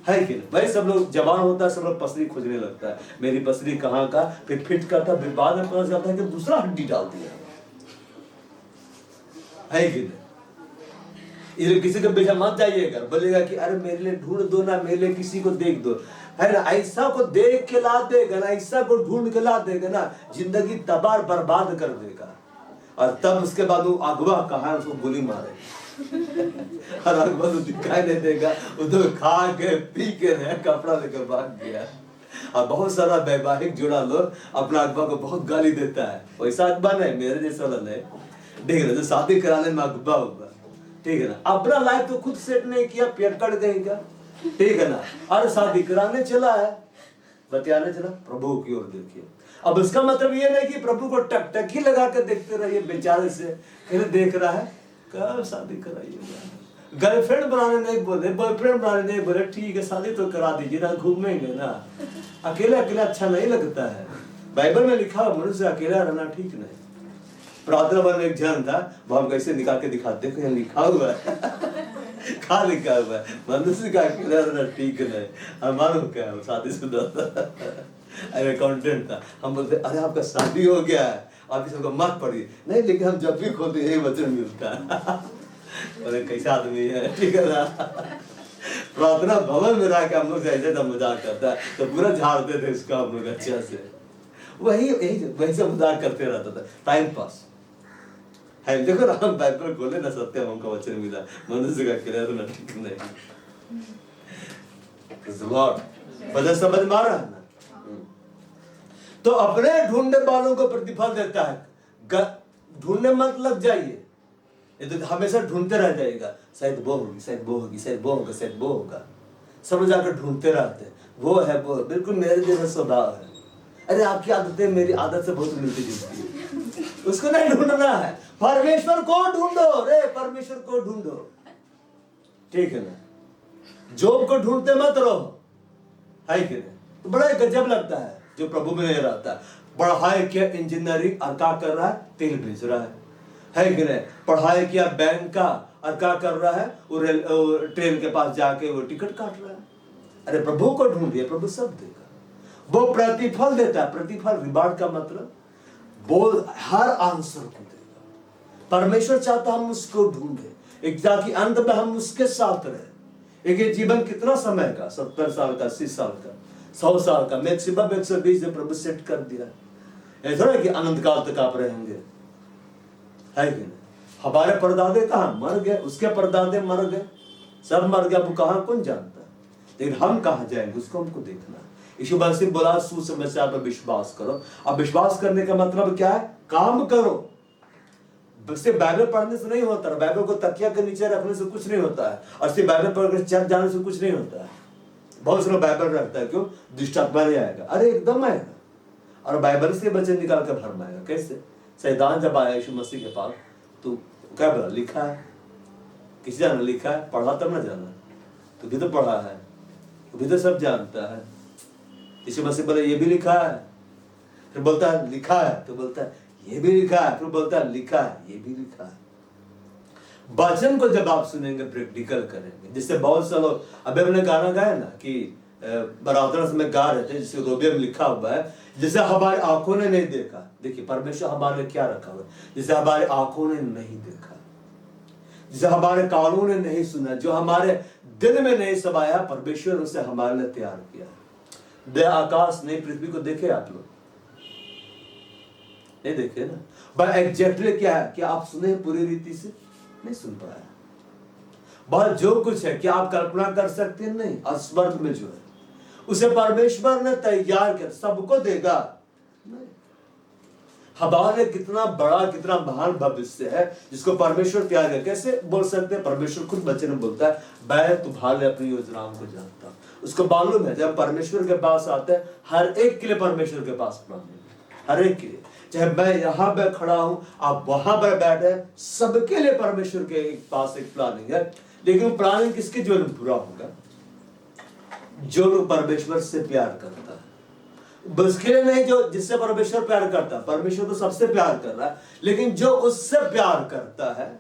है कि नहीं? भाई सब लोग जवान होता है, सब लोग पसली खोजने लगता है, मेरी पसली कहाँ का, फिर फिट करता, फिर बाद में पता चलता है कि दूसरा हड्डी डाल दिया है कि नहीं? इधर किसी के पीछे मत जाइएगा, बोलेगा कि अरे मेरे लिए ढूंढ दो ना, मेरे लिए किसी को देख दो, है ना। ऐसा को देख के ला देगा ना, ऐसा को ढूंढ के ला देगा ना, जिंदगी तबाह बर्बाद कर देगा। और तब उसके बाद वो अगवा कहा है, उसको गोली मारे और अगवा तो दिखाई नहीं देगा, वो तो खा के पी के कपड़ा लेकर भाग गया। और बहुत सारा वैवाहिक जुड़ा लोग अपना अगवा को बहुत गाली देता है, वैसा अगवा नहीं, मेरे जैसा नहीं, ठीक है ना, जो शादी कराने में अगवा होगा, ठीक है ना, अपना लाइफ तो खुद सेट नहीं किया, पेट कट गएगा, ठीक है ना, और शादी कराने चला है, बतियाने चला, प्रभु की ओर देखिए। अब इसका मतलब ये नहीं कि प्रभु को टकटकी लगा कर देखते रहिए बेचारे से, इन्हें देख रहा है कब शादी कराइएगा। गर्लफ्रेंड बनाने नहीं बोले, बॉयफ्रेंड बनाने नहीं बोले, ठीक है शादी तो करा दीजिए ना, घूमेंगे ना। अकेला अकेला अच्छा नहीं लगता है, बाइबल में लिखा है मनुष्य अकेला रहना ठीक नहीं। प्रार्थना में एक जन था, वो हम कैसे निकाल के दिखाते हैं, लिखा हुआ है कहा लिखा हुआ है, मनुष्य का अकेला रहना ठीक नहीं। हम मालूम क्या है, शादीशुदा था, अरे अकाउंटेंट था, हम बोलते अरे आपका शादी हो गया है, आप सबको मत पढ़िए, नहीं लेकिन हम जब भी खोलते यही वचन मिलता है अरे कैसा आदमी है, ठीक है ना। प्रार्थना भवन में रह के हम लोग से ऐसे मजाक करता है, तो पूरा झाड़ते थे उसका हम लोग अच्छा से, वही वैसे मजाक करते रहता था, टाइम पास है। देखो राम बाइबल खोले ना, सत्य हमको वचन मिला, मनुष्य का अकेला रहना ठीक नहीं। वजह समझ में आ रहा है ना। तो अपने ढूंढने वालों को प्रतिफल देता है। ढूंढने मत लग जाइए, ये तो हमेशा ढूंढते रह जाएगा, शायद वो होगी, शायद वो होगी, शायद वो होगा, शायद वो होगा, सब जाकर ढूंढते रहते, वो है वो, बिल्कुल मेरे जैसा स्वभाव है। अरे आपकी आदतें मेरी आदत से बहुत मिलती जुलती है, उसको नहीं ढूंढना है, परमेश्वर को ढूंढो रे, परमेश्वर को ढूंढो, ठीक है ना। जॉब को ढूंढते मत रहो, है कि नहीं। तो बड़ा गजब लगता है जो प्रभु में नहीं रहता, पढ़ाई किया इंजीनियरिंग और क्या कर रहा है, तेल बेच रहा है कि नहीं। पढ़ाई किया बैंक का और क्या कर रहा है, वो ट्रेन के पास जाके वो टिकट काट रहा है। अरे प्रभु को ढूंढिए, प्रभु सब देगा, वो प्रतिफल देता है। प्रतिफल रिवार्ड का मतलब वो हर आंसर को देगा। परमेश्वर चाहता हम उसको ढूंढे, एक ताकि अंत में हम उसके साथ रहे। एक ये जीवन कितना समय का, 70 साल का, 80 साल का, 100 साल का, मैक्सिमम 120 से प्रभु सेट कर दिया। ऐसा नहीं कि अनंत काल तक आप रहेंगे, है कि नहीं। हमारे परदादे कहाँ मर गए, उसके परदादे मर गए, सब मर गया, वो कहाँ कौन जानता है, लेकिन हम कहाँ जाएंगे उसको हमको देखना है। यीशु मसीह बोला सुसमाचार पर विश्वास करो। अब विश्वास करने का मतलब क्या है, काम करो। सिर्फ बाइबल पढ़ने से नहीं होता, बाइबल को तकिया के नीचे रखने से कुछ नहीं होता है, और सिर्फ बाइबल पढ़ चर्च जाने से कुछ नहीं होता है। बहुत सारा बाइबल रखता है, क्यों, दुष्ट आत्मा नहीं आएगा, अरे एकदम आएगा, और बाइबल से बच्चे निकाल कर भरमाएगा। कैसे, शैतान जब आया यीशु मसीह के पास तो क्या बोला, लिखा है, किसी जाना लिखा है, पढ़ा तब ना जाना, तो भी तो पढ़ा है, तो भी तो सब जानता है। यीशु मसीह बोले ये भी लिखा है, फिर बोलता है लिखा है, तो बोलता है ये भी लिखा है, फिर बोलता है लिखा है, ये भी लिखा है। वचन को जब आप सुनेंगे, प्रैक्टिकल करेंगे, जिससे बहुत से लोग, अभी हमने गाना गाया ना कि प्रार्थना समय गा रहे थे, जिसे रोबिया में लिखा हुआ है, जिसे हमारी आंखों ने नहीं देखा। देखिए परमेश्वर हमारे लिए क्या रखा हुआ है, जिसे हमारी आंखों ने नहीं देखा, जिसे हमारे कानों ने नहीं सुना, जो हमारे दिल में नहीं समाया, परमेश्वर उसे हमारे लिए तैयार किया है। नया आकाश नई पृथ्वी को देखे आप लोग? नहीं देखे ना। पर एग्जैक्टली क्या है, क्या आप सुने पूरी रीति से? नहीं सुन पाया। बहुत जो कुछ है, क्या आप कल्पना कर सकते हैं? नहीं। और स्वर्ग में जो है उसे परमेश्वर ने तैयार कर सबको देगा। नहीं। हमारे कितना बड़ा, कितना महान भविष्य है जिसको परमेश्वर तैयार कर। कैसे बोल सकते हैं? परमेश्वर खुद बच्चे ने बोलता है, मैं तुम्हारे अपनी योजनाओं को जानता हूं। उसको मालूम है जब परमेश्वर के पास आते हैं, हर एक के लिए परमेश्वर के पास प्लान है, हर एक के लिए। चाहे मैं यहाँ पे खड़ा हूं, आप वहां पर बैठे, सबके लिए परमेश्वर के पास एक प्लानिंग है। लेकिन प्लानिंग किसके जीवन में पूरा होगा? जो लोग परमेश्वर से प्यार करता है। बस के लिए नहीं जो जिससे परमेश्वर प्यार करता है, परमेश्वर तो सबसे प्यार कर रहा है, लेकिन जो उससे प्यार करता है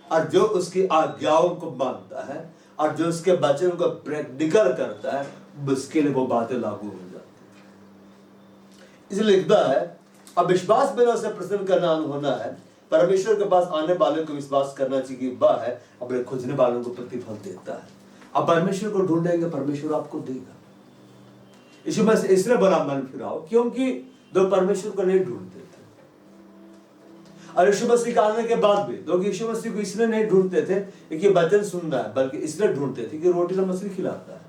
और जो उसकी आज्ञाओं को मानता है और जो उसके वचन को प्रैक्टिकल करता है, उसके लिए वो बातें लागू हो जाती है। इसलिए लिखता है, अब विश्वास बिना उसे प्रसन्न करना होना है। परमेश्वर के पास आने वाले को विश्वास करना चाहिए कि वह है अपने खोजने वालों को प्रतिफल देता है। अब परमेश्वर को ढूंढेंगे, परमेश्वर आपको देगा। यीशु मसीह इसलिए बड़ा मन फिराओ क्योंकि लोग परमेश्वर को नहीं ढूंढते थे। और यीशु मसीह के आने के बाद भी लोग यीशु मसीह को इसलिए नहीं ढूंढते थे कि वचन सुनना है, बल्कि इसलिए ढूंढते थे कि रोटी तो मछली खिलाता है।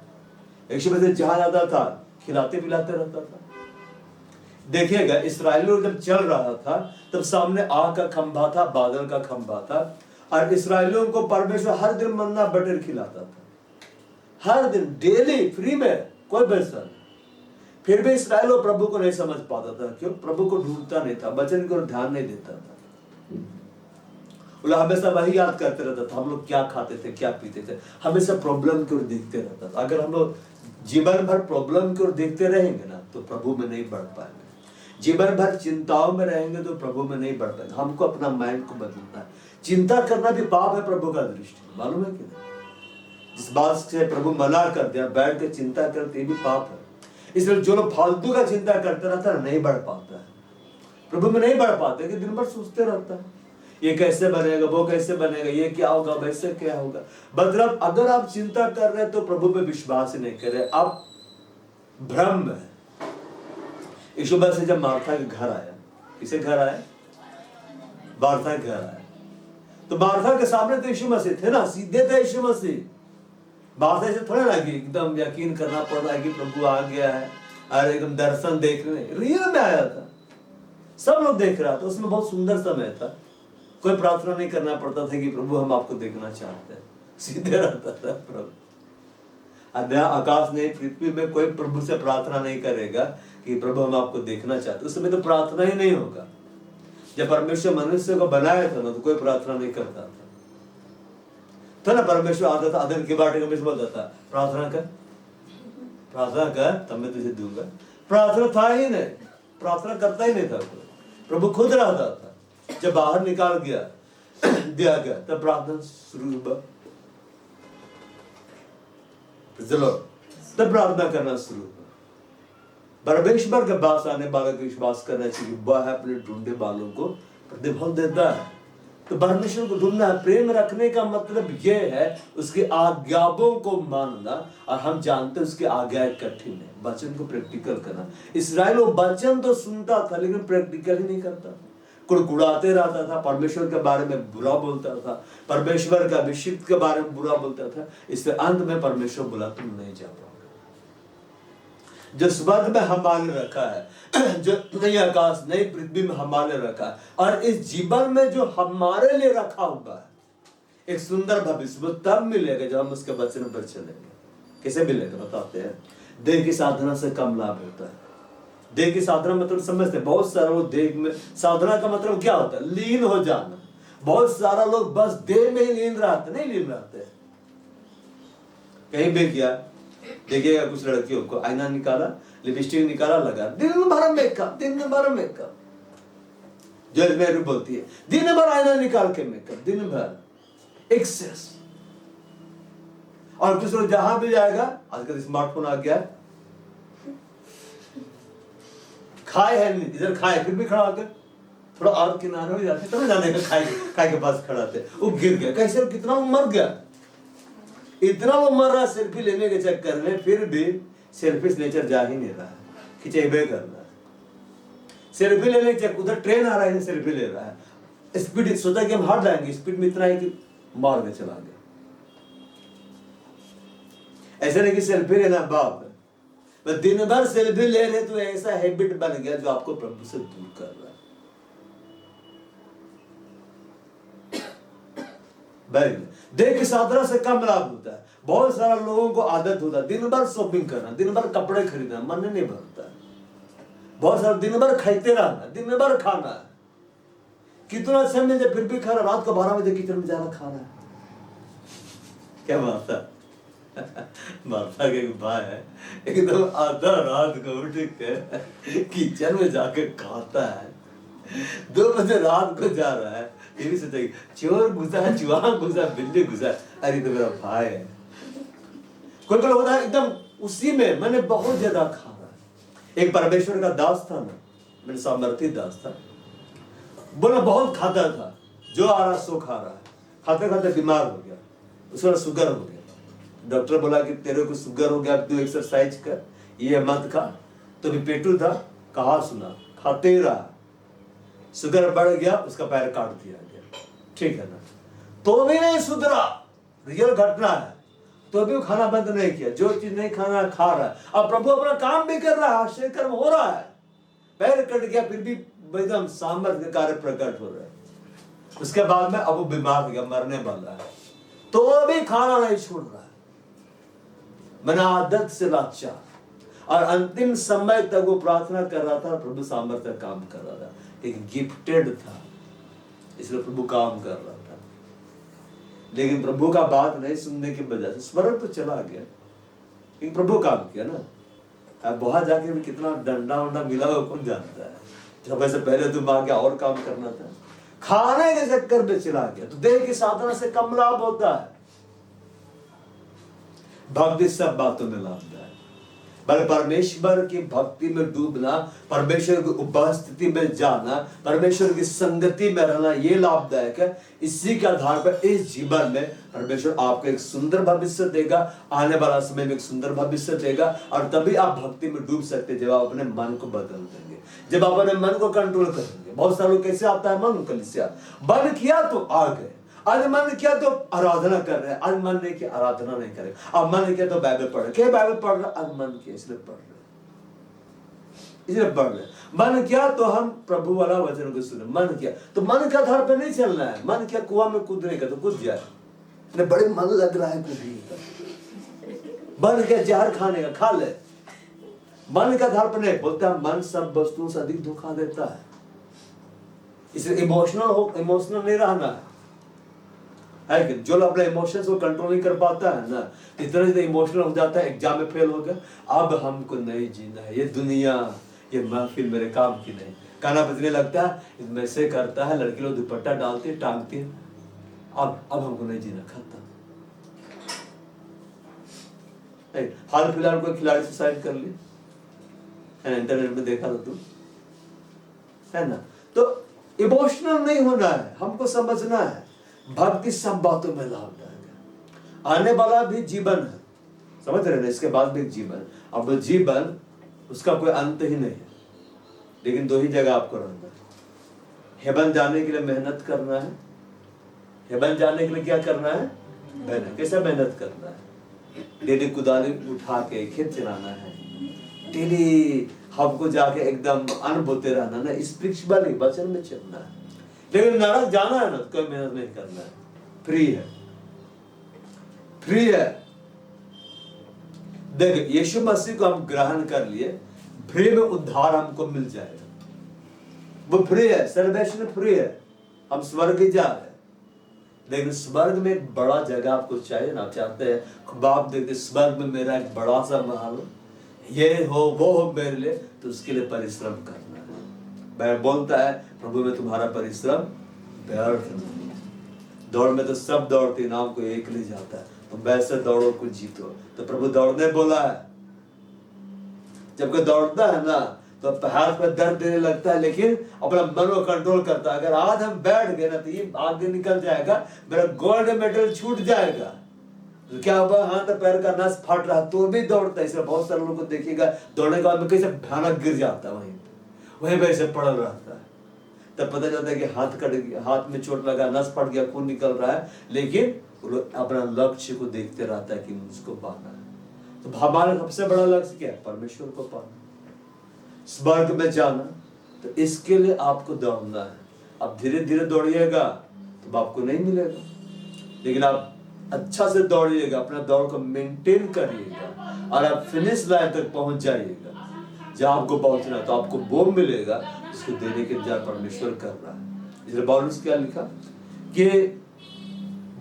यीशु मसीह जहां जाता था खिलाते पिलाते रहता था। देखिएगा, इस्राएलियों जब चल रहा था तब सामने आग का खंभा था, बादल का खंभा था, और इस्राएलियों को परमेश्वर हर दिन मन्ना बटर खिलाता था, हर दिन, डेली, फ्री में, कोई पैसा नहीं। फिर भी इस्राएल प्रभु को नहीं समझ पाता था। क्यों? प्रभु को ढूंढता नहीं था, वचन को ध्यान नहीं देता था। हमेशा वही याद करते रहता था, हम लोग क्या खाते थे, क्या पीते थे, हमेशा प्रॉब्लम की ओर देखते रहता था। अगर हम लोग जीवन भर प्रॉब्लम की ओर देखते रहेंगे ना, तो प्रभु में नहीं बढ़ पाएंगे। जीवन भर चिंताओं में रहेंगे तो प्रभु में नहीं बढ़ पाएंगे। हमको अपना माइंड को बदलना है। चिंता करना भी पाप है प्रभु का दृष्टि, मालूम है कि नहीं? जिस बात से प्रभु मना कर दिया, बैठ के चिंता करते भी पाप है। इसलिए जो लोग फालतू का चिंता करते रहता है, नहीं बढ़ पाता है, प्रभु में नहीं बढ़ पाते, कि दिन भर सोचते रहता है, ये कैसे बनेगा, वो कैसे बनेगा, ये क्या होगा, वैसे क्या होगा। मतलब अगर आप चिंता कर रहे हैं तो प्रभु पे विश्वास ही नहीं कर रहे, आप भ्रम में। यीशु मसीह जब मार्था के घर आया, किसे घर आया? मार्था के घर आया, तो मार्था के सामने तो यीशु मसीह थे ना, सीधे थे यीशु मसीह। मार्था से थोड़ा ना कि एकदम यकीन करना पड़ रहा है कि प्रभु आ गया है और एकदम दर्शन देखने, रियल में आया था, सब लोग देख रहा था। उसमें बहुत सुंदर समय था, कोई प्रार्थना नहीं करना पड़ता था कि प्रभु हम आपको देखना चाहते हैं, सीधे रहता था प्रभु। नया आकाश नई पृथ्वी में कोई प्रभु से प्रार्थना नहीं करेगा कि प्रभु हम आपको देखना चाहते, उस समय तो प्रार्थना ही नहीं होगा। जब परमेश्वर मनुष्य को बनाया था ना, तो कोई प्रार्थना नहीं करता था ना। परमेश्वर आता था, अदन के बाटे में बोलता था, प्रार्थना कर, प्रार्थना कर, तब मैं तुझे दूंगा। प्रार्थना था ही नहीं, प्रार्थना करता ही नहीं था। प्रभु खुद रहता था। जब बाहर निकाल गया दिया गया, तब प्रार्थना शुरू हुआ, तब प्रार्थना करना शुरू हुआ। परमेश्वर के पास आने वाले को विश्वास करना चाहिए, वह है अपने ढूंढने वालों को प्रतिफल देता है। तो परमेश्वर को ढूंढना है। प्रेम रखने का मतलब यह है उसकी आज्ञाओं को मानना, और हम जानते हैं उसकी आज्ञाएं कठिन है। वचन को प्रैक्टिकल करना। इस्राएल वो वचन तो सुनता था लेकिन प्रैक्टिकल ही नहीं करता, कुड़कुड़ाते रहता था, परमेश्वर के बारे में बुरा बोलता था, परमेश्वर का अभिषिक्त के बारे में बुरा बोलता था। इसलिए अंत में परमेश्वर बोला तुम नहीं जा पाओगे। जो स्वर्ग में हमारे रखा है, जो नई आकाश नई पृथ्वी में हमारे रखा है, और इस जीवन में जो हमारे लिए रखा हुआ है एक सुंदर भविष्य, वो तब मिलेगा जब हम उसके वचन पर चलेंगे। कैसे मिलेगा बताते हैं। देह की साधना से कम लाभ होता है। देह की साधना मतलब समझते हैं, बहुत सारा लोग देह में साधना का मतलब क्या होता है? लीन हो जाना। बहुत सारा लोग बस देह में ही लीन रहते, नहीं लीन रहते। कहीं भी गया देखिएगा, कुछ लड़कियों को आईना निकाला, लिपस्टिक निकाला, लगा, दिन भर मेकअप, दिन भर मेकअप। जज मेरी बोलती है दिन भर आईना निकाल के मेकअप, दिन भर एक्सेस। और कुछ लोग जहां भी जाएगा, आजकल स्मार्टफोन आ गया, खाए है नहीं, इधर खाए फिर भी खड़ा होकर थोड़ा और किनारे हो जाते, तब जाने का खाए के पास खड़ा थे, वो गिर गया। कैसे कितना वो मर गया, इतना वो मर रहा सेल्फी लेने के चक्कर में, फिर भी सेल्फिश नेचर जा ही नहीं रहा है, खिंचेबे कर रहा है। सेल्फी लेने के उधर ट्रेन आ रहा है, सेल्फी ले रहा है, स्पीड सोचा कि हम हट जाएंगे, स्पीड में इतना है कि मार के चला गया। ऐसा नहीं कि सेल्फी लेना बाप है, बस दिन भर सेल्फी ले रहे तो ऐसा हैबिट बन गया जो आपको प्रभु से दूर कर रहा है। देह की साधना से कम लाभ होता है। बहुत सारे लोगों को आदत होता है दिन भर शॉपिंग करना, दिन भर कपड़े खरीदना, मन नहीं भरता। बहुत सारा दिन भर खाते रहना, दिन भर खाना, कितना अच्छा मिल जाए फिर भी खाना, रात को 12 बजे किचन में जाना खाना है। क्या मारता मारता के भाई है एकदम आधा रात को उठ के किचन में जाके खाता है, 2 बजे रात को जा रहा है, ये भी सोचा चोर घुसा, चूहा घुसा, बिल्ली घुसा, अरे तो मेरा भाई है। कोई कोई होता है एकदम उसी में मैंने बहुत ज्यादा खा रहा है। एक परमेश्वर का दास था ना, मेरे सामर्थी दास था, बोला बहुत खाता था, जो आ रहा सो खा रहा है, खाते खाते बीमार हो गया, उसका शुगर हो गया। डॉक्टर बोला कि तेरे को शुगर हो गया, तू एक्सरसाइज कर, ये मत खा। तो भी पेटू था, कहा सुना, खाते ही रहा, शुगर बढ़ गया, उसका पैर काट दिया गया, ठीक है ना। तो भी नहीं सुधरा, रियल घटना है, तो भी वो खाना बंद नहीं किया, जो चीज नहीं खाना खा रहा है। अब प्रभु अपना काम भी कर रहा है, आश्चर्य कर्म हो रहा है, पैर कट गया फिर भी एकदम सामर्थ्य कार्य प्रकट हो रहा है। उसके बाद में अब वो बीमार हो गया, मरने वाला है, तो भी खाना नहीं छोड़ रहा है। मैंने आदत से लाचार, और अंतिम समय तक वो प्रार्थना कर रहा था, प्रभु सामर्थ्य काम कर रहा था। एक गिफ्टेड था, इसलिए प्रभु काम कर रहा था, लेकिन प्रभु का बात नहीं सुनने की वजह से स्मरण तो चला गया, लेकिन प्रभु काम किया ना। अब वहां जाके भी कितना डंडा वंडा मिला हो कौन जानता है। जब ऐसे पहले तुम आगे और काम करना था, खाने के चक्कर में चला गया। तो देह की साधना से कम लाभ होता है, भक्ति सब बातों में लाभदायक। बल्कि परमेश्वर की भक्ति में डूबना, परमेश्वर की उपस्थिति में जाना, परमेश्वर की संगति में रहना, ये लाभदायक है। इसी के आधार पर इस जीवन में परमेश्वर आपको एक सुंदर भविष्य देगा, आने वाला समय में एक सुंदर भविष्य देगा। और तभी आप भक्ति में डूब सकते जब आप अपने मन को बदल देंगे, जब आप अपने मन को कंट्रोल करेंगे। बहुत सारे लोग कैसे आता है मन कलिसिया, बंद किया तो आ गए, आज मन किया तो आराधना कर रहे हैं, आज मन नहीं किया आराधना नहीं करे, अब मन किया तो बाइबल पढ़ रहे, क्या बाइबल पढ़ रहे, आज मन किया इसलिए पढ़ रहे, इसलिए पढ़ रहे। मन किया तो हम प्रभु वाला वचन को सुने, मन किया तो मन के आधार पर नहीं चलना है। मन किया कुआं में कूदने का तो कूद जाए, बड़े मन लग रहा है कूदने का, मन किया जहर खाने का खा ले, मन के आधार पर नहीं बोलता। मन सब वस्तुओं से अधिक धोखा देता है, इसलिए इमोशनल नहीं रहना है। कि जो लोग अपने इमोशंस को कंट्रोल नहीं कर पाता है ना, इतना ही इमोशनल हो जाता है, एग्जाम में फेल हो गया, अब हमको नहीं जीना है, ये दुनिया, ये महफिल मेरे काम की नहीं। गाना बजने लगता है, इसमें से करता है, लड़की लोग दुपट्टा डालती है, टांगती है, अब हमको नहीं जीना, खत्म। हाल फिलहाल कोई खिलाड़ी सुसाइड कर ली है, इंटरनेट में देखा था तुम, है ना। तो इमोशनल नहीं होना है, हमको समझना है भक्ति सब बातों में लाभदायक है। आने वाला भी जीवन है, समझ रहे ना, इसके बाद भी एक जीवन। अब वो जीवन उसका कोई अंत ही नहीं है, लेकिन 2 ही जगह आपको रहना है। हेवन जाने के लिए मेहनत करना है, हेवन जाने के लिए क्या करना है, मेहनत। कैसे मेहनत करना है, डेली कुदाली उठा के खेत चलाना है, डेली हमको जाके एकदम अन्न बोते रहना ना, स्पिरिचुअली वचन में चलना है। लेकिन नरक जाना है ना, कोई मेहनत नहीं करना है, फ्री है, फ्री है। देख, यीशु मसीह को हम ग्रहण कर लिए, फ्री में उद्धार हमको मिल जाएगा, वो फ्री है, सर्वेशन फ्री है, हम स्वर्ग ही जा रहे हैं। लेकिन स्वर्ग में एक बड़ा जगह आपको चाहिए ना, आप चाहते हैं ख्वाब देखते स्वर्ग में मेरा एक बड़ा सा महल हो, ये हो वो हो मेरे लिए, तो उसके लिए परिश्रम करना है। मैं बोलता है प्रभु में तुम्हारा परिश्रम व्यर्थ नहीं है। दौड़ में तो सब दौड़ते, नाम को एक ले जाता है, तुम वैसे दौड़ो कुछ जीतो। तो प्रभु दौड़ने बोला है, जब कोई दौड़ता है ना तो हाथ पे दर्द देने लगता है, लेकिन अपना मन को कंट्रोल करता है। अगर आज हम बैठ गए ना तो ये आगे निकल जाएगा, मेरा गोल्ड मेडल छूट जाएगा। तो क्या होगा, हाथ और पैर का नस फट रहा तो भी दौड़ता है। इसलिए बहुत सारे लोगों को देखिएगा दौड़ने के बाद में कैसे भयानक गिर जाता है, वहीं पे ऐसे पड़ा रहता है। तब पता चलता है कि हाथ कट गया, हाथ में चोट लगा, नस फट गया, खून निकल रहा है, लेकिन वो लोग अपना लक्ष्य को देखते रहता है कि मुझको पाना है। तो हमारा सबसे बड़ा लक्ष्य क्या है? परमेश्वर को पाना, स्वर्ग में जाना। तो इसके लिए आपको दौड़ना है। आप धीरे धीरे दौड़िएगा तो आपको नहीं मिलेगा, लेकिन आप अच्छा से दौड़िएगा, अपना दौड़ को मेंटेन करिएगा और आप फिनिश लाइन तक पहुंच जाइएगा। जहां आपको पहुंचना है तो आपको वो मिलेगा जिसको देने के इंतजार परमेश्वर कर रहा है। इसलिए पौलुस क्या लिखा कि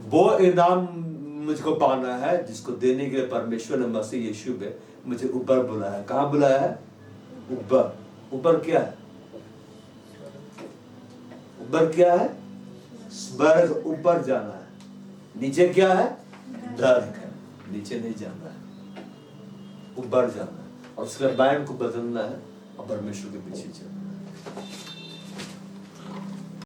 वो इनाम मुझको पाना है जिसको देने के लिए परमेश्वर ने मसीह यीशु में मुझे ऊपर बुलाया। कहाँ बुलाया है? ऊपर। ऊपर क्या है? ऊपर क्या है? स्वर्ग, ऊपर जाना है। नीचे क्या है? नरक है। नीचे नहीं जाना है, ऊपर जाना है और उसके माइंड को बदलना है और परमेश्वर के पीछे चलना है।